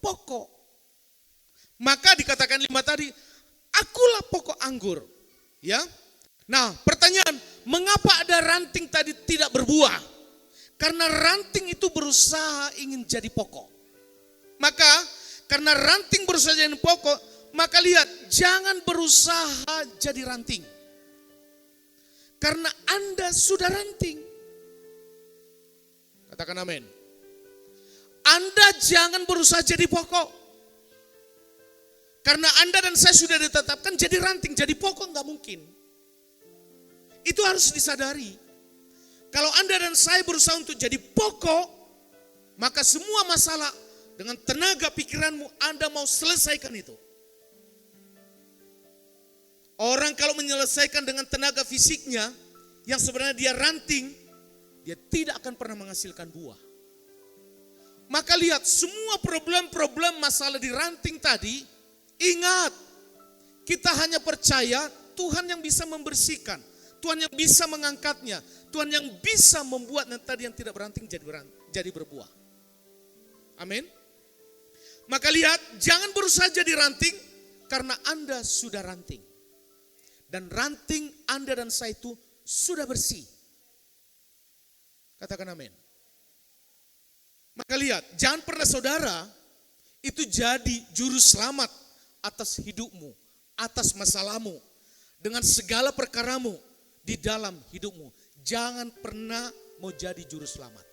pokok. Maka dikatakan 5 tadi, akulah pokok anggur. Ya. Nah, pertanyaan, mengapa ada ranting tadi tidak berbuah? Karena ranting itu berusaha ingin jadi pokok. Maka karena ranting berusaha jadi pokok, maka lihat, jangan berusaha jadi ranting. Karena Anda sudah ranting. Katakan amin. Anda jangan berusaha jadi pokok. Karena Anda dan saya sudah ditetapkan jadi ranting, jadi pokok nggak mungkin. Itu harus disadari. Kalau Anda dan saya berusaha untuk jadi pokok, maka semua masalah dengan tenaga pikiranmu Anda mau selesaikan itu. Orang kalau menyelesaikan dengan tenaga fisiknya, yang sebenarnya dia ranting, dia tidak akan pernah menghasilkan buah. Maka lihat, semua problem-problem masalah di ranting tadi, ingat, kita hanya percaya Tuhan yang bisa membersihkan. Tuhan yang bisa mengangkatnya. Tuhan yang bisa membuat yang tadi yang tidak beranting jadi berbuah. Amin. Maka lihat, jangan berusaha jadi ranting karena Anda sudah ranting. Dan ranting Anda dan saya itu sudah bersih. Katakan amin. Maka lihat, jangan pernah saudara itu jadi juru selamat atas hidupmu, atas masalahmu, dengan segala perkaramu. Di dalam hidupmu, jangan pernah mau jadi juru selamat.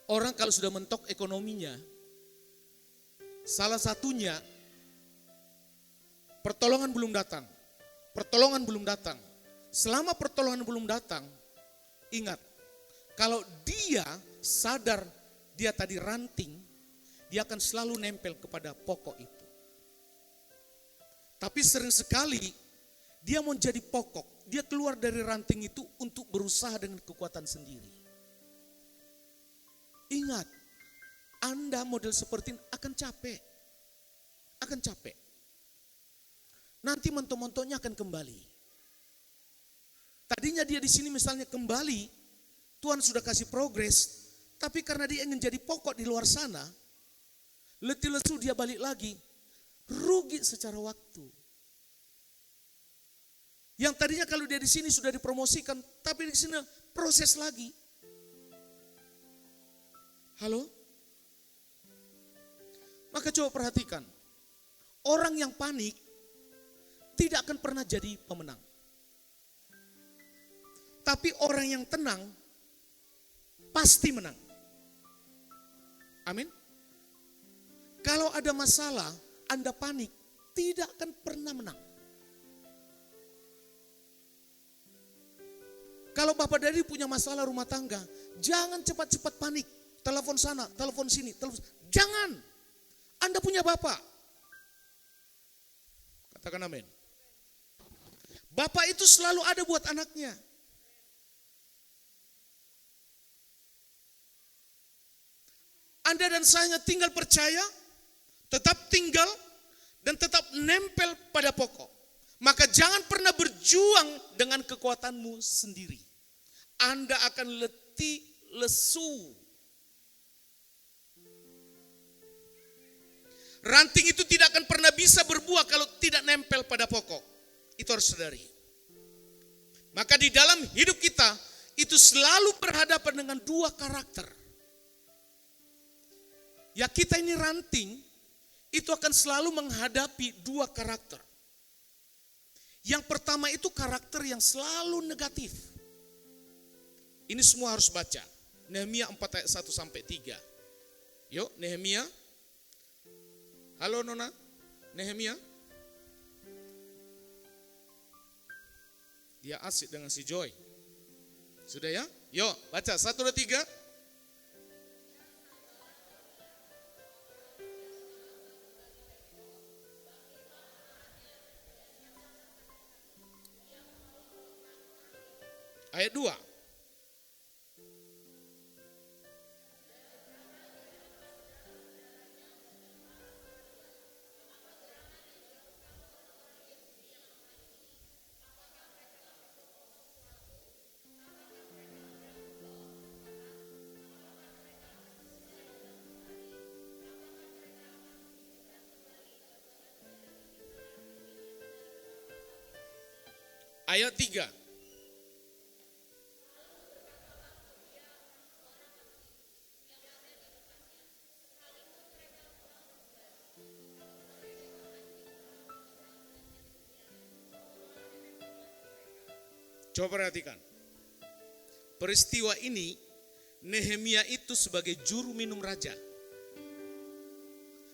Orang kalau sudah mentok ekonominya, salah satunya pertolongan belum datang. Pertolongan belum datang. Selama pertolongan belum datang, ingat, kalau dia sadar dia tadi ranting, dia akan selalu nempel kepada pokok itu. Tapi sering sekali dia mau jadi pokok, dia keluar dari ranting itu untuk berusaha dengan kekuatan sendiri. Ingat, Anda model seperti ini akan capek. Akan capek. Nanti mentok-mentoknya akan kembali. Tadinya dia di sini misalnya kembali, Tuhan sudah kasih progres, tapi karena dia ingin jadi pokok di luar sana, letih lesu dia balik lagi. Rugi secara waktu. Yang tadinya kalau dia di sini sudah dipromosikan, tapi di sini proses lagi. Halo? Maka coba perhatikan. Orang yang panik tidak akan pernah jadi pemenang. Tapi orang yang tenang pasti menang. Amin. Kalau ada masalah, Anda panik, tidak akan pernah menang. Kalau Bapak Dari punya masalah rumah tangga, jangan cepat-cepat panik. Telepon sana, telepon sini, telepon. Jangan. Anda punya Bapak. Katakan amin. Bapak itu selalu ada buat anaknya. Anda dan saya tinggal percaya, tetap tinggal, dan tetap nempel pada pokok. Maka jangan pernah berjuang dengan kekuatanmu sendiri. Anda akan letih, lesu. Ranting itu tidak akan pernah bisa berbuah kalau tidak nempel pada pokok. Itu harus sadari. Maka di dalam hidup kita, itu selalu berhadapan dengan dua karakter. Ya kita ini ranting, itu akan selalu menghadapi dua karakter. Yang pertama itu karakter yang selalu negatif. Ini semua harus baca. Nehemia 4 ayat 1 sampai 3. Yuk Nehemia. Halo Nona, Nehemia. Dia asik dengan si Joy. Sudah ya? Yuk baca 1, 2, 3. Ayat 2. ayat 3. Coba perhatikan. Peristiwa ini Nehemia itu sebagai juru minum raja.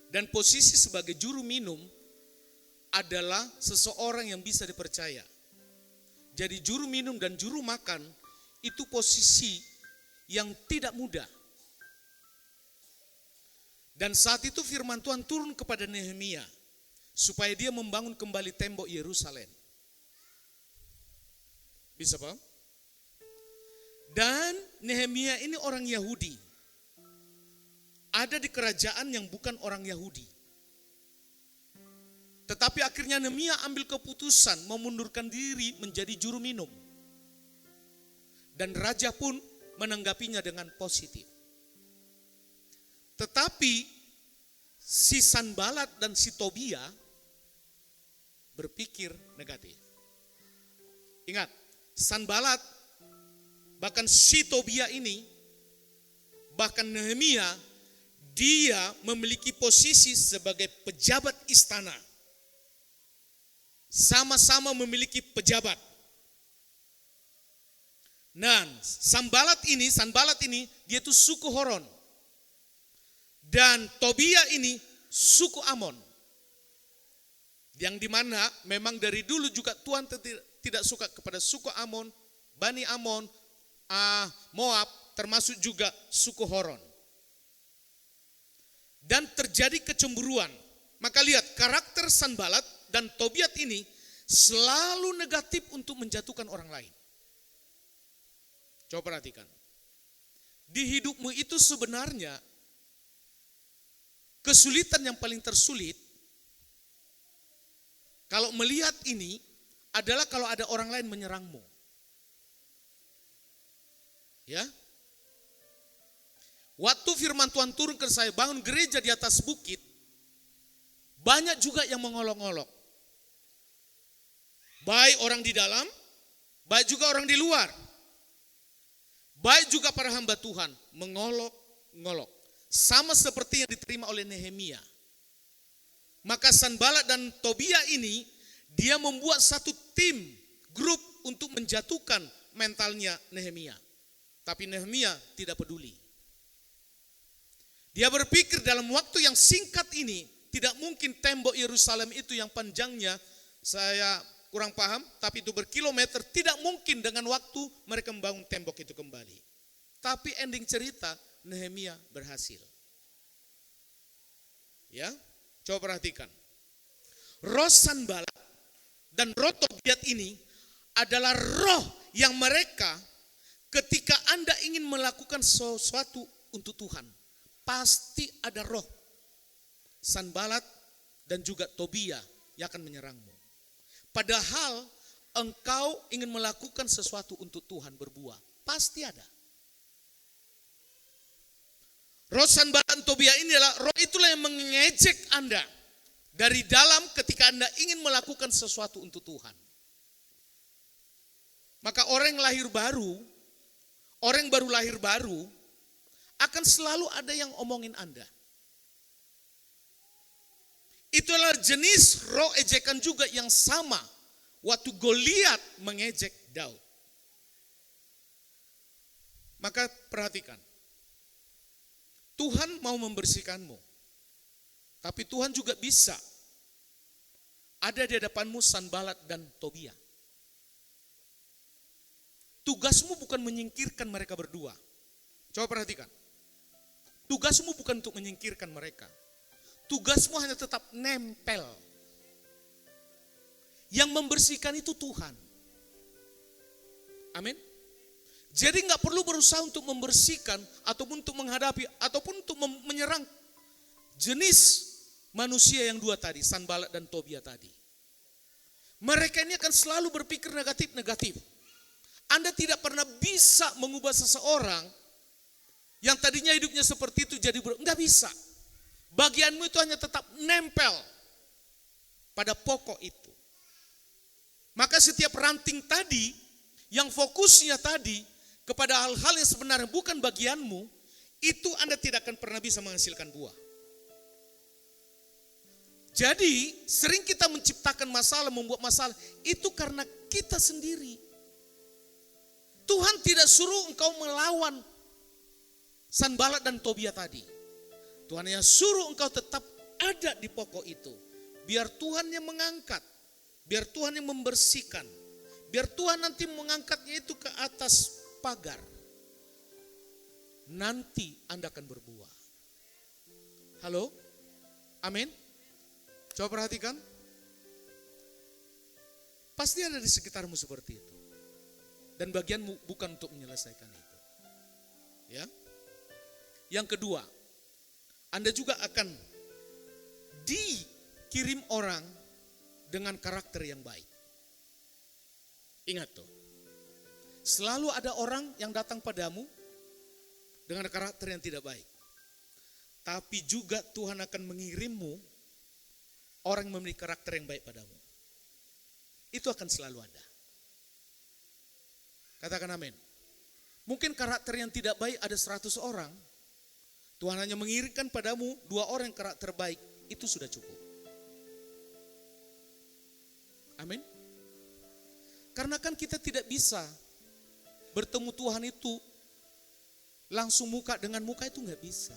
Dan posisi sebagai juru minum adalah seseorang yang bisa dipercaya. Jadi juru minum dan juru makan itu posisi yang tidak mudah. Dan saat itu firman Tuhan turun kepada Nehemia supaya dia membangun kembali tembok Yerusalem. Bisa paham? Dan Nehemia ini orang Yahudi. Ada di kerajaan yang bukan orang Yahudi. Tetapi akhirnya Nehemia ambil keputusan memundurkan diri menjadi juru minum. Dan raja pun menanggapinya dengan positif. Tetapi si Sanbalat dan si Tobia berpikir negatif. Ingat, Sanbalat bahkan si Tobia ini, bahkan Nehemia, dia memiliki posisi sebagai pejabat istana. Sama-sama memiliki pejabat. Nah, Sanbalat ini dia itu suku Horon. Dan Tobia ini suku Amon. Yang dimana memang dari dulu juga Tuhan tidak suka kepada suku Amon, Bani Amon, Moab, termasuk juga suku Horon. Dan terjadi kecemburuan. Maka lihat karakter Sanbalat dan Tobiat ini selalu negatif untuk menjatuhkan orang lain. Coba perhatikan. Di hidupmu itu sebenarnya kesulitan yang paling tersulit kalau melihat ini adalah kalau ada orang lain menyerangmu. Ya. Waktu firman Tuhan turun ke saya bangun gereja di atas bukit, banyak juga yang mengolok-olok. Baik orang di dalam, baik juga orang di luar. Baik juga para hamba Tuhan mengolok-ngolok. Sama seperti yang diterima oleh Nehemia. Maka Sanbalat dan Tobia ini, dia membuat satu tim, grup untuk menjatuhkan mentalnya Nehemia. Tapi Nehemia tidak peduli. Dia berpikir dalam waktu yang singkat ini, tidak mungkin tembok Yerusalem itu yang panjangnya, saya kurang paham, tapi itu berkilometer, tidak mungkin dengan waktu mereka membangun tembok itu kembali. Tapi ending cerita, Nehemia berhasil. Ya, coba perhatikan. Roh Sanbalat dan roh Tobiat ini adalah roh yang mereka ketika Anda ingin melakukan sesuatu untuk Tuhan, pasti ada roh Sanbalat dan juga Tobia yang akan menyerangmu. Padahal engkau ingin melakukan sesuatu untuk Tuhan berbuah, pasti ada. Roh Sanbalat dan Tobia inilah roh itulah yang mengejek Anda dari dalam ketika Anda ingin melakukan sesuatu untuk Tuhan. Maka orang yang lahir baru, orang yang baru lahir baru, akan selalu ada yang omongin Anda. Itulah jenis roh ejekan juga yang sama waktu Goliat mengejek Daud. Maka perhatikan, Tuhan mau membersihkanmu, tapi Tuhan juga bisa ada di hadapanmu Sanbalat dan Tobia. Tugasmu bukan menyingkirkan mereka berdua. Coba perhatikan. Tugasmu bukan untuk menyingkirkan mereka. Tugasmu hanya tetap nempel. Yang membersihkan itu Tuhan. Amin. Jadi nggak perlu berusaha untuk membersihkan ataupun untuk menghadapi ataupun untuk menyerang jenis manusia yang dua tadi, Sanbalat dan Tobia tadi. Mereka ini akan selalu berpikir negatif-negatif. Anda tidak pernah bisa mengubah seseorang yang tadinya hidupnya seperti itu jadi enggak bisa. Bagianmu itu hanya tetap nempel pada pokok itu. Maka setiap ranting tadi, yang fokusnya tadi kepada hal-hal yang sebenarnya bukan bagianmu, itu Anda tidak akan pernah bisa menghasilkan buah. Jadi sering kita menciptakan masalah, membuat masalah, itu karena kita sendiri. Tuhan tidak suruh engkau melawan Sanbalat dan Tobia tadi. Tuhan yang suruh engkau tetap ada di pokok itu. Biar Tuhan yang mengangkat, biar Tuhan yang membersihkan, biar Tuhan nanti mengangkatnya itu ke atas pagar. Nanti Anda akan berbuah. Halo? Amin? Coba perhatikan. Pasti ada di sekitarmu seperti itu. Dan bagianmu bukan untuk menyelesaikan itu. Ya. Yang kedua, Anda juga akan dikirim orang dengan karakter yang baik. Ingat tuh. Selalu ada orang yang datang padamu dengan karakter yang tidak baik. Tapi juga Tuhan akan mengirimmu orang yang memiliki karakter yang baik padamu. Itu akan selalu ada. Katakan amin. Mungkin karakter yang tidak baik ada 100 orang. Tuhan hanya mengirimkan padamu 2 orang yang karakter baik. Itu sudah cukup. Amin. Karena kan kita tidak bisa bertemu Tuhan itu langsung muka dengan muka, itu nggak bisa.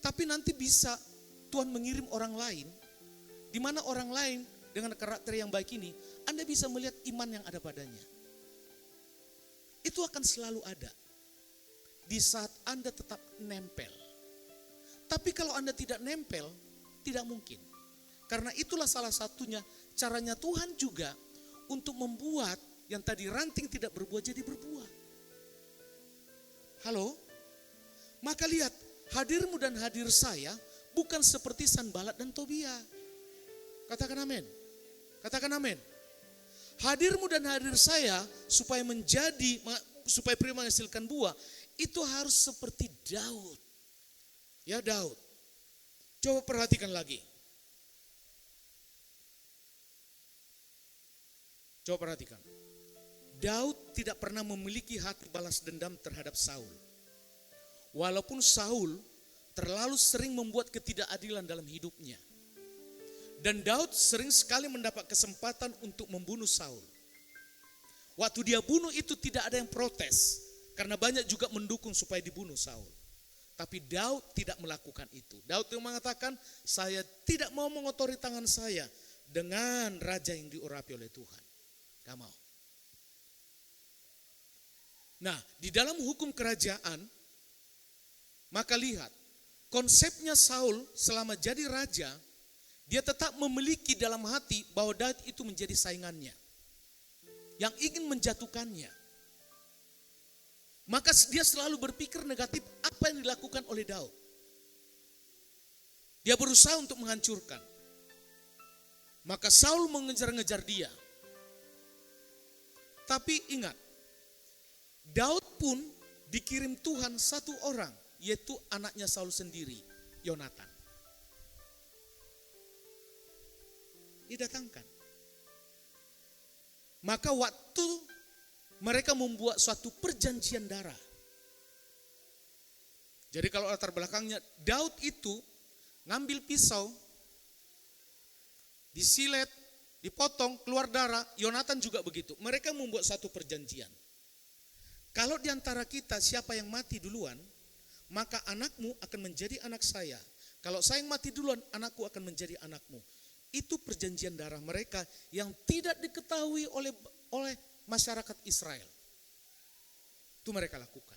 Tapi nanti bisa Tuhan mengirim orang lain, di mana orang lain dengan karakter yang baik ini, Anda bisa melihat iman yang ada padanya. Itu akan selalu ada di saat Anda tetap nempel. Tapi kalau Anda tidak nempel, tidak mungkin. Karena itulah salah satunya caranya Tuhan juga untuk membuat yang tadi ranting tidak berbuah jadi berbuah. Halo? Maka lihat, hadirmu dan hadir saya bukan seperti Sanbalat dan Tobia. Katakan amin. Katakan amin. Hadirmu dan hadir saya supaya pria menghasilkan buah, itu harus seperti Daud. Ya, Daud. Coba perhatikan lagi. Coba perhatikan. Daud tidak pernah memiliki hati balas dendam terhadap Saul. Walaupun Saul terlalu sering membuat ketidakadilan dalam hidupnya. Dan Daud sering sekali mendapat kesempatan untuk membunuh Saul. Waktu dia bunuh itu tidak ada yang protes. Karena banyak juga mendukung supaya dibunuh Saul. Tapi Daud tidak melakukan itu. Daud yang mengatakan, saya tidak mau mengotori tangan saya dengan raja yang diurapi oleh Tuhan. Gak mau. Nah, di dalam hukum kerajaan, maka lihat, konsepnya Saul selama jadi raja, dia tetap memiliki dalam hati bahwa Daud itu menjadi saingannya, yang ingin menjatuhkannya. Maka dia selalu berpikir negatif apa yang dilakukan oleh Daud. Dia berusaha untuk menghancurkan. Maka Saul mengejar-ngejar dia. Tapi ingat, Daud pun dikirim Tuhan satu orang, yaitu anaknya Saul sendiri, Yonatan. Didatangkan. Maka waktu mereka membuat suatu perjanjian darah. Jadi kalau latar belakangnya, Daud itu ngambil pisau, disilet, dipotong, keluar darah. Yonatan juga begitu. Mereka membuat satu perjanjian. Kalau di antara kita siapa yang mati duluan, maka anakmu akan menjadi anak saya. Kalau saya yang mati duluan, anakku akan menjadi anakmu. Itu perjanjian darah mereka yang tidak diketahui oleh masyarakat Israel. Itu mereka lakukan.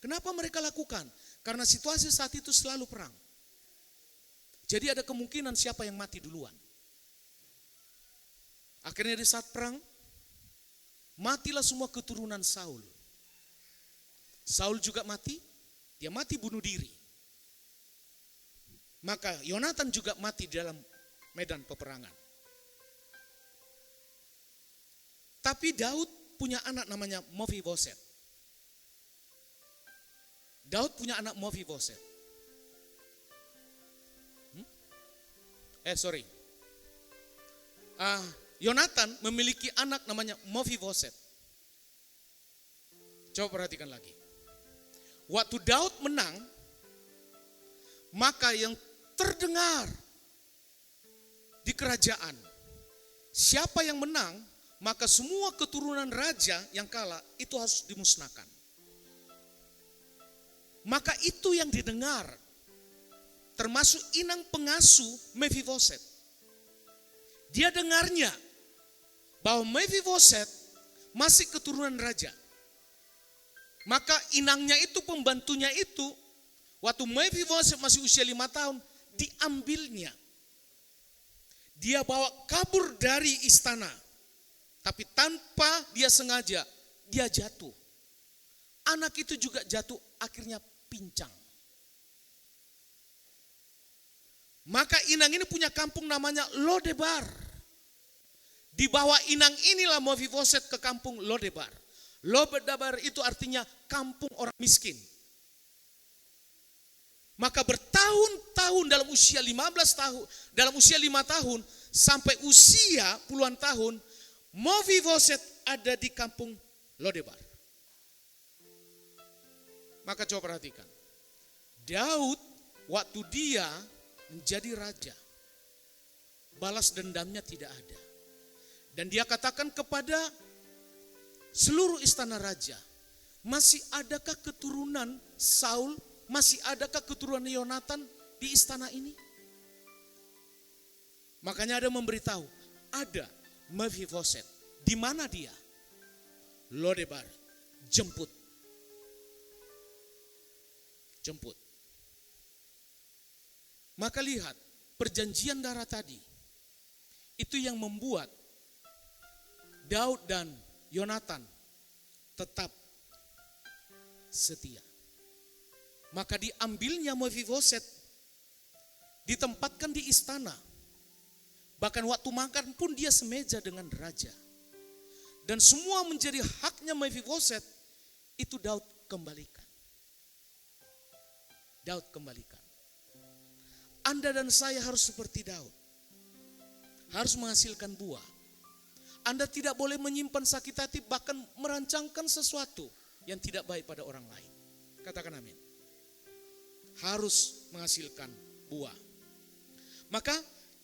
Kenapa mereka lakukan? Karena situasi saat itu selalu perang. Jadi ada kemungkinan siapa yang mati duluan. Akhirnya di saat perang, matilah semua keturunan Saul. Saul juga mati, dia mati bunuh diri. Maka Yonatan juga mati dalam medan peperangan. Tapi Daud punya anak namanya Mephiboset. Daud punya anak Mephiboset. Yonatan memiliki anak namanya Mephiboset. Coba perhatikan lagi. Waktu Daud menang, maka yang terdengar di kerajaan, siapa yang menang, maka semua keturunan raja yang kalah itu harus dimusnahkan. Maka itu yang didengar, termasuk inang pengasuh Mephiboset. Dia dengarnya bahwa Mephiboset masih keturunan raja. Maka inangnya itu, pembantunya itu, waktu Mephiboset masih usia 5 tahun, diambilnya. Dia bawa kabur dari istana. Tapi tanpa dia sengaja, dia jatuh. Anak itu juga jatuh, akhirnya pincang. Maka inang ini punya kampung namanya Lodebar. Di bawah inang inilah Mephiboset ke kampung Lodebar. Lodebar itu artinya kampung orang miskin. Maka bertahun-tahun dalam usia 15 tahun, dalam usia 5 tahun sampai usia puluhan tahun, Mephiboset ada di kampung Lodebar. Maka coba perhatikan. Daud waktu dia menjadi raja, balas dendamnya tidak ada. Dan dia katakan kepada seluruh istana raja, masih adakah keturunan Saul, masih adakah keturunan Yonatan di istana ini? Makanya ada memberitahu, ada Mephiboset. Di mana dia? Lodebar. Jemput. Maka lihat, perjanjian darah tadi, itu yang membuat Daud dan Yonatan tetap setia. Maka diambilnya Mephiboset, ditempatkan di istana. Bahkan waktu makan pun dia semeja dengan raja. Dan semua menjadi haknya Mephiboset, itu Daud kembalikan. Anda dan saya harus seperti Daud. Harus menghasilkan buah. Anda tidak boleh menyimpan sakit hati, bahkan merancangkan sesuatu yang tidak baik pada orang lain. Katakan amin. Harus menghasilkan buah. Maka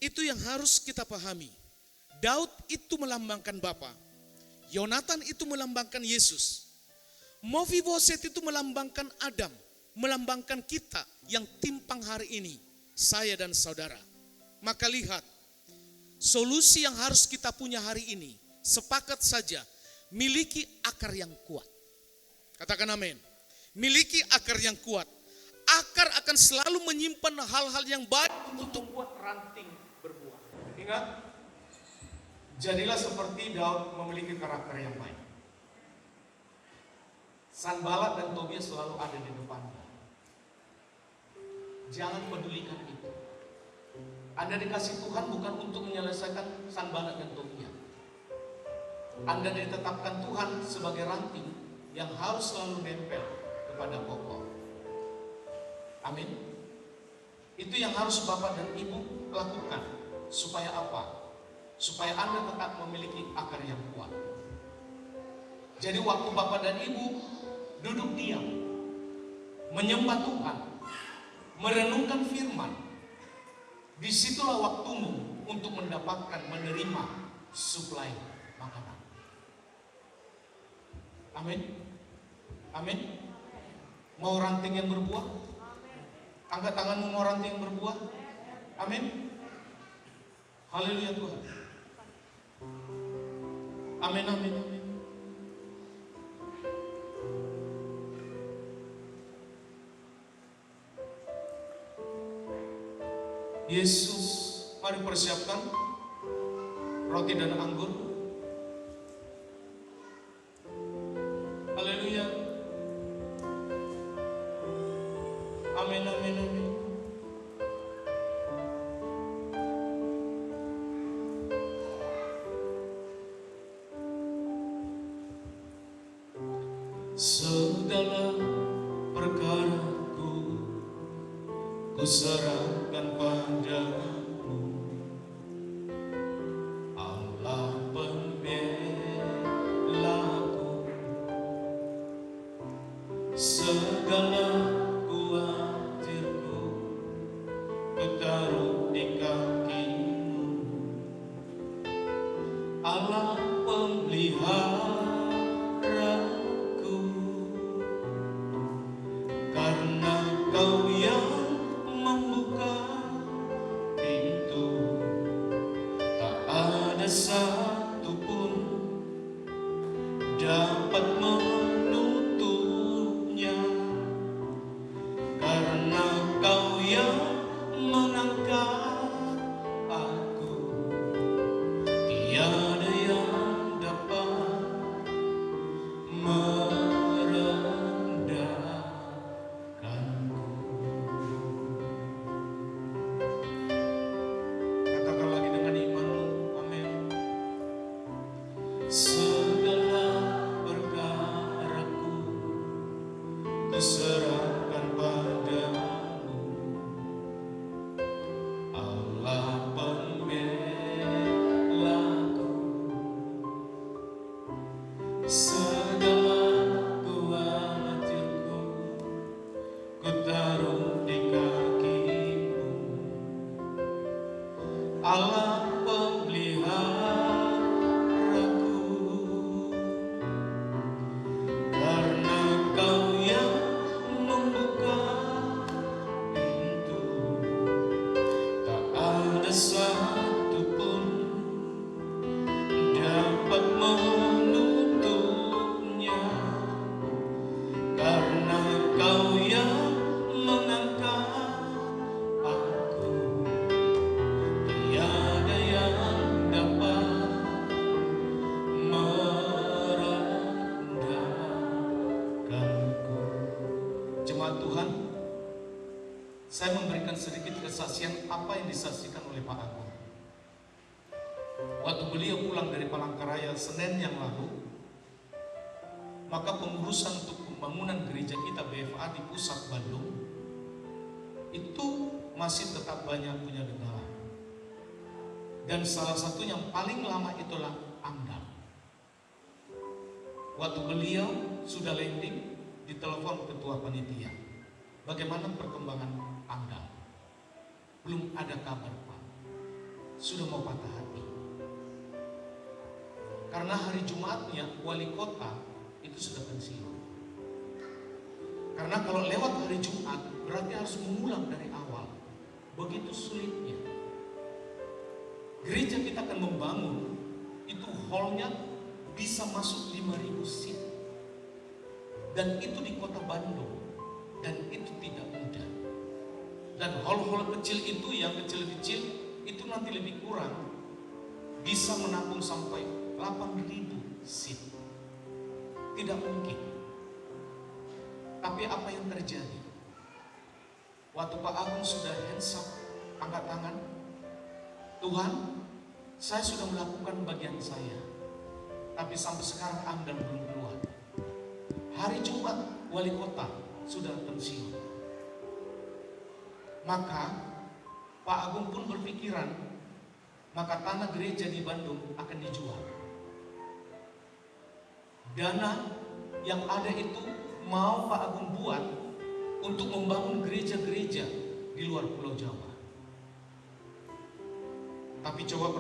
itu yang harus kita pahami. Daud itu melambangkan Bapa. Yonatan itu melambangkan Yesus. Mephiboset itu melambangkan Adam. Melambangkan kita yang timpang hari ini, saya dan saudara. Maka lihat, solusi yang harus kita punya hari ini, sepakat saja, miliki akar yang kuat. Katakan amin. Miliki akar yang kuat. Akar akan selalu menyimpan hal-hal yang baik untuk membuat ranting berbuah. Ingat, jadilah seperti Daud memiliki karakter yang baik. Sanballat dan Tobia selalu ada di depannya. Jangan pedulikan itu. Anda dikasih Tuhan bukan untuk menyelesaikan Sanballat dan Tobia. Anda ditetapkan Tuhan sebagai ranting yang harus selalu nempel kepada pokok. Amin. Itu yang harus Bapak dan Ibu lakukan. Supaya apa? Supaya Anda tetap memiliki akar yang kuat. Jadi waktu Bapak dan Ibu duduk diam, menyembah Tuhan, merenungkan firman, disitulah waktumu untuk mendapatkan, menerima suplai makanan. Amin. Amin. Mau ranting yang berbuah? Angkat tanganmu, mau ranting yang berbuah? Amin. Haleluya Tuhan. Amin, amin, amin. Yesus, mari persiapkan roti dan anggur. Haleluya. Amin, amin, amin. Segala perkaraku ku serahkan padamu, Allah Segala kuatirku ku taruh di kaki-Mu, Allah pemeliharaku. Karena Kau yang membuka pintu, tak ada satupun dapat menutupnya. Karena Kau yang mengangkat aku, tiada yang dapat merendahkanku. Katakan lagi dengan imanmu, amin. Segala perkaraku ku serahkan padamu, Allah pembelaku. Segala kuatirku ku taruh di kaki-Mu, Allah pemeliharaku. Karena Kau yang membuka pintu, tak ada satupun dapat menutupnya. Karena Kau yang mengangkat aku, tiada yang dapat merendahkanku. Jemaat Tuhan, saya memberikan sedikit kesaksian apa yang disaksikan oleh Pak Agung. Waktu beliau pulang dari Palangkaraya Senin yang lalu, maka pengurusan untuk pembangunan gereja kita BFA di pusat Bandung itu masih tetap banyak punya kendala. Dan salah satu yang paling lama itulah AMDAL. Waktu beliau sudah landing, ditelepon ketua panitia, bagaimana perkembangan AMDAL? Belum ada kabar, Pak. Sudah mau patah hati. Karena hari Jumatnya wali kota itu sudah pensiun. Karena kalau lewat hari Jumat berarti harus mengulang dari awal. Begitu sulitnya. Gereja kita akan membangun, itu hallnya bisa masuk 5.000 seat. Dan itu di kota Bandung. Dan itu tidak mudah. Dan hall-hall kecil itu, yang kecil-kecil, itu nanti lebih kurang bisa menampung sampai 8.000 seat. Tidak mungkin. Tapi apa yang terjadi? Waktu Pak Agung sudah hands up, angkat tangan, Tuhan, saya sudah melakukan bagian saya, tapi sampai sekarang AMDAL belum keluar. Hari Jumat wali kota sudah pensiun. Maka Pak Agung pun berpikiran, maka tanah gereja di Bandung akan dijual. Dana yang ada itu mau Pak Agung buat untuk membangun gereja-gereja di luar Pulau Jawa. Tapi coba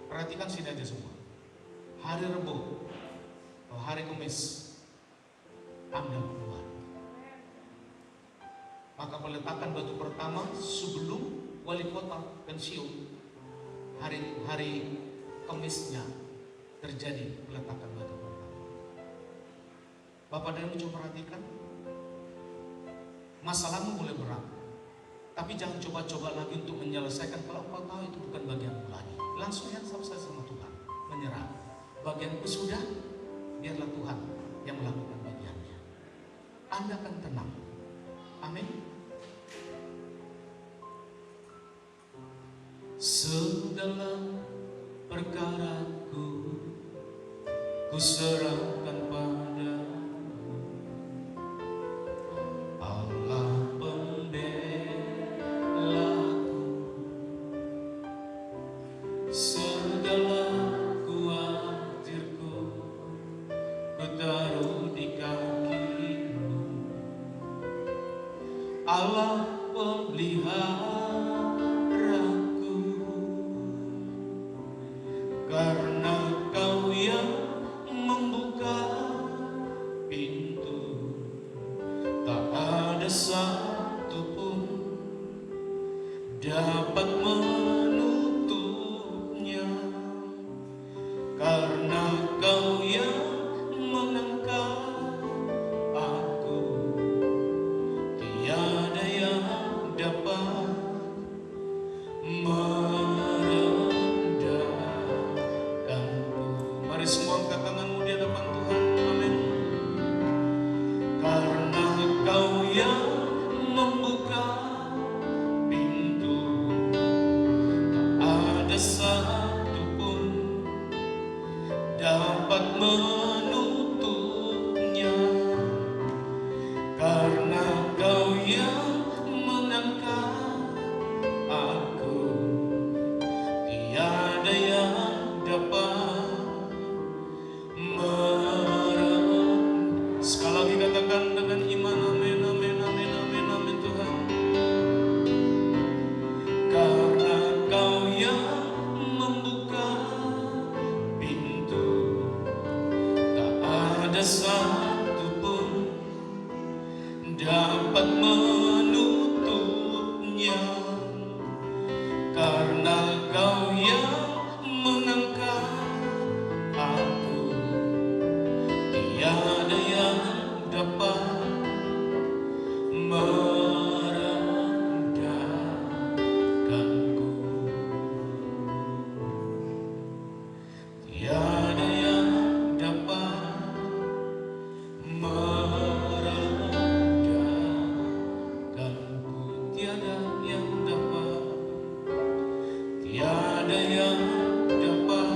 perhatikan sini aja semua. Hari Rebo atau hari Kamis, AMDAL keluar. Maka peletakan batu pertama sebelum wali kota pensiun, hari Kamisnya terjadi peletakan batu pertama. Bapak dan Ibu coba perhatikan, masalahmu mulai berat, tapi jangan coba-coba lagi untuk menyelesaikan kalau kau tahu itu bukan bagianmu lagi. Langsung yang sama Tuhan, menyerah. Bagianku sudah, biarlah Tuhan yang melakukan bagiannya. Anda akan tenang. Amin. Segala perkaraku ku serahkan padamu, Allah pembelaku. Segala kuatirku ku taruh di kaki-Mu, Allah pemeliharaku, karena Kau yang membuka pintu, tak ada satupun dapat menutupnya. Karena Kau yang mengangkat aku, tiada yang dapat merendahkanku. Mari semua angkat tanganmu di hadapan Tuhan. Amin. Karena Kau yang membuka pintu, tak ada satupun dapat menutupnya. Karena Kau yang mengangkat aku, tiada yang dapat merendahkan. Sekali lagi katakan dengan iman, amin, amin, amin, amin, amin Tuhan. Karena Kau yang membuka pintu, tak ada satupun dapat menutupnya. Karena Kau yang mengangkat aku, tiada yang dapat merendahkanku. Tiada yang dapat merendahkanku. Tiada yang dapat, tiada yang dapat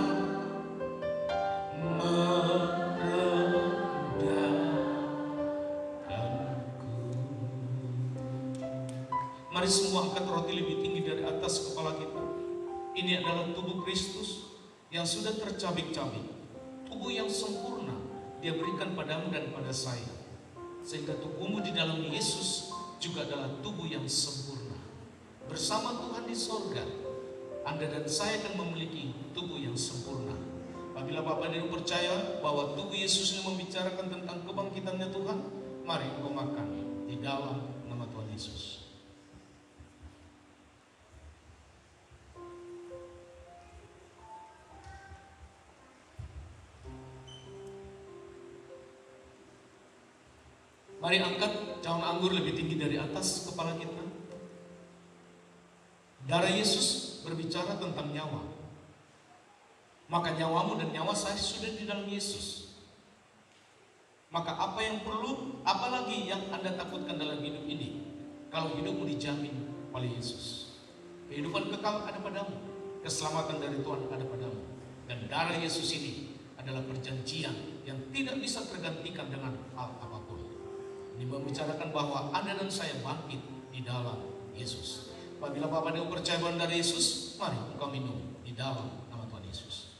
merendahkanku. Mari semua angkat roti lebih tinggi dari atas kepala kita. Ini adalah tubuh Kristus yang sudah tercabik-cabik, tubuh yang sempurna Dia berikan padamu dan pada saya, sehingga tubuhmu di dalam Yesus juga adalah tubuh yang sempurna. Bersama Tuhan di sorga, Anda dan saya akan memiliki tubuh yang sempurna. Apabila Bapak dan Ibu percaya bahwa tubuh Yesus ini membicarakan tentang kebangkitannya Tuhan, mari engkau makan di dalam nama Tuhan Yesus. Mari angkat daun anggur lebih tinggi dari atas kepala kita. Darah Yesus berbicara tentang nyawa. Maka nyawamu dan nyawa saya sudah di dalam Yesus. Maka apa yang perlu, apalagi yang Anda takutkan dalam hidup ini, kalau hidupmu dijamin oleh Yesus. Kehidupan kekal ada padamu, keselamatan dari Tuhan ada padamu. Dan darah Yesus ini adalah perjanjian yang tidak bisa tergantikan dengan hal apapun. Ini membicarakan bahwa Anda dan saya bangkit di dalam Yesus. Apabila Bapak dan Ibu percaya bahwa dari Yesus, mari engkau minum di dalam nama Tuhan Yesus.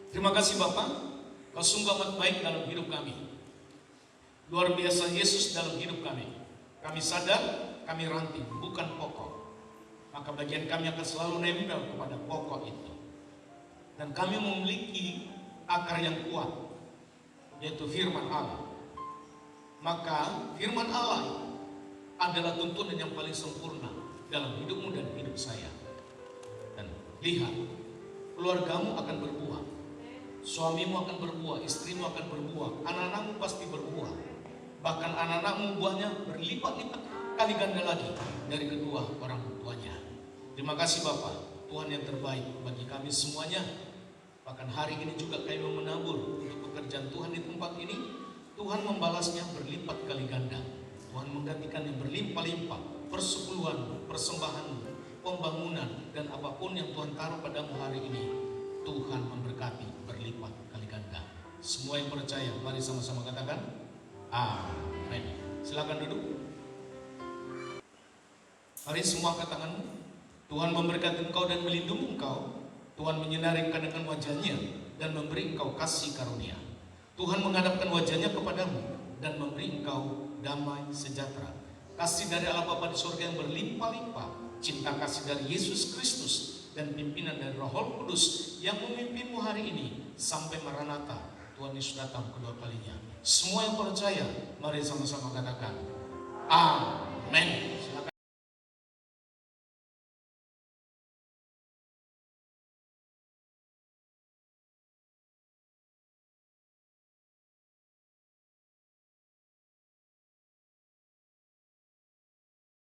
Terima kasih Bapak, Kau sungguh amat baik dalam hidup kami. Luar biasa Yesus dalam hidup kami. Kami sadar kami ranting, bukan pokok. Maka bagian kami akan selalu nempel kepada pokok itu. Dan kami memiliki akar yang kuat, yaitu firman Allah. Maka firman Allah adalah tuntunan yang paling sempurna dalam hidupmu dan hidup saya. Dan lihat, keluargamu akan berbuah, suamimu akan berbuah, istrimu akan berbuah, anak-anakmu pasti berbuah. Bahkan anak-anakmu buahnya berlipat-lipat kali ganda lagi dari kedua orang tuanya. Terima kasih Bapak, Tuhan yang terbaik bagi kami semuanya. Bahkan hari ini juga kami menabur untuk pekerjaan Tuhan di tempat ini. Tuhan membalasnya berlipat kali ganda. Tuhan menggantikan yang berlimpah-limpah, persepuluhan, persembahan, pembangunan, dan apapun yang Tuhan taruh padamu hari ini, Tuhan memberkati berlipat kali ganda. Semua yang percaya, mari sama-sama katakan amin. Silakan duduk. Mari semua angkat tanganmu. Tuhan memberkati engkau dan melindungi engkau. Tuhan menyinari engkau dengan wajah-Nya dan memberi engkau kasih karunia. Tuhan menghadapkan wajahnya kepadamu dan memberi engkau damai sejahtera. Kasih dari Allah Bapa di surga yang berlimpah-limpah, cinta kasih dari Yesus Kristus, dan pimpinan dari Roh Kudus yang memimpinmu hari ini sampai Maranatha, Tuhan Yesus datang kedua kalinya. Semua yang percaya, mari sama-sama katakan, Amin.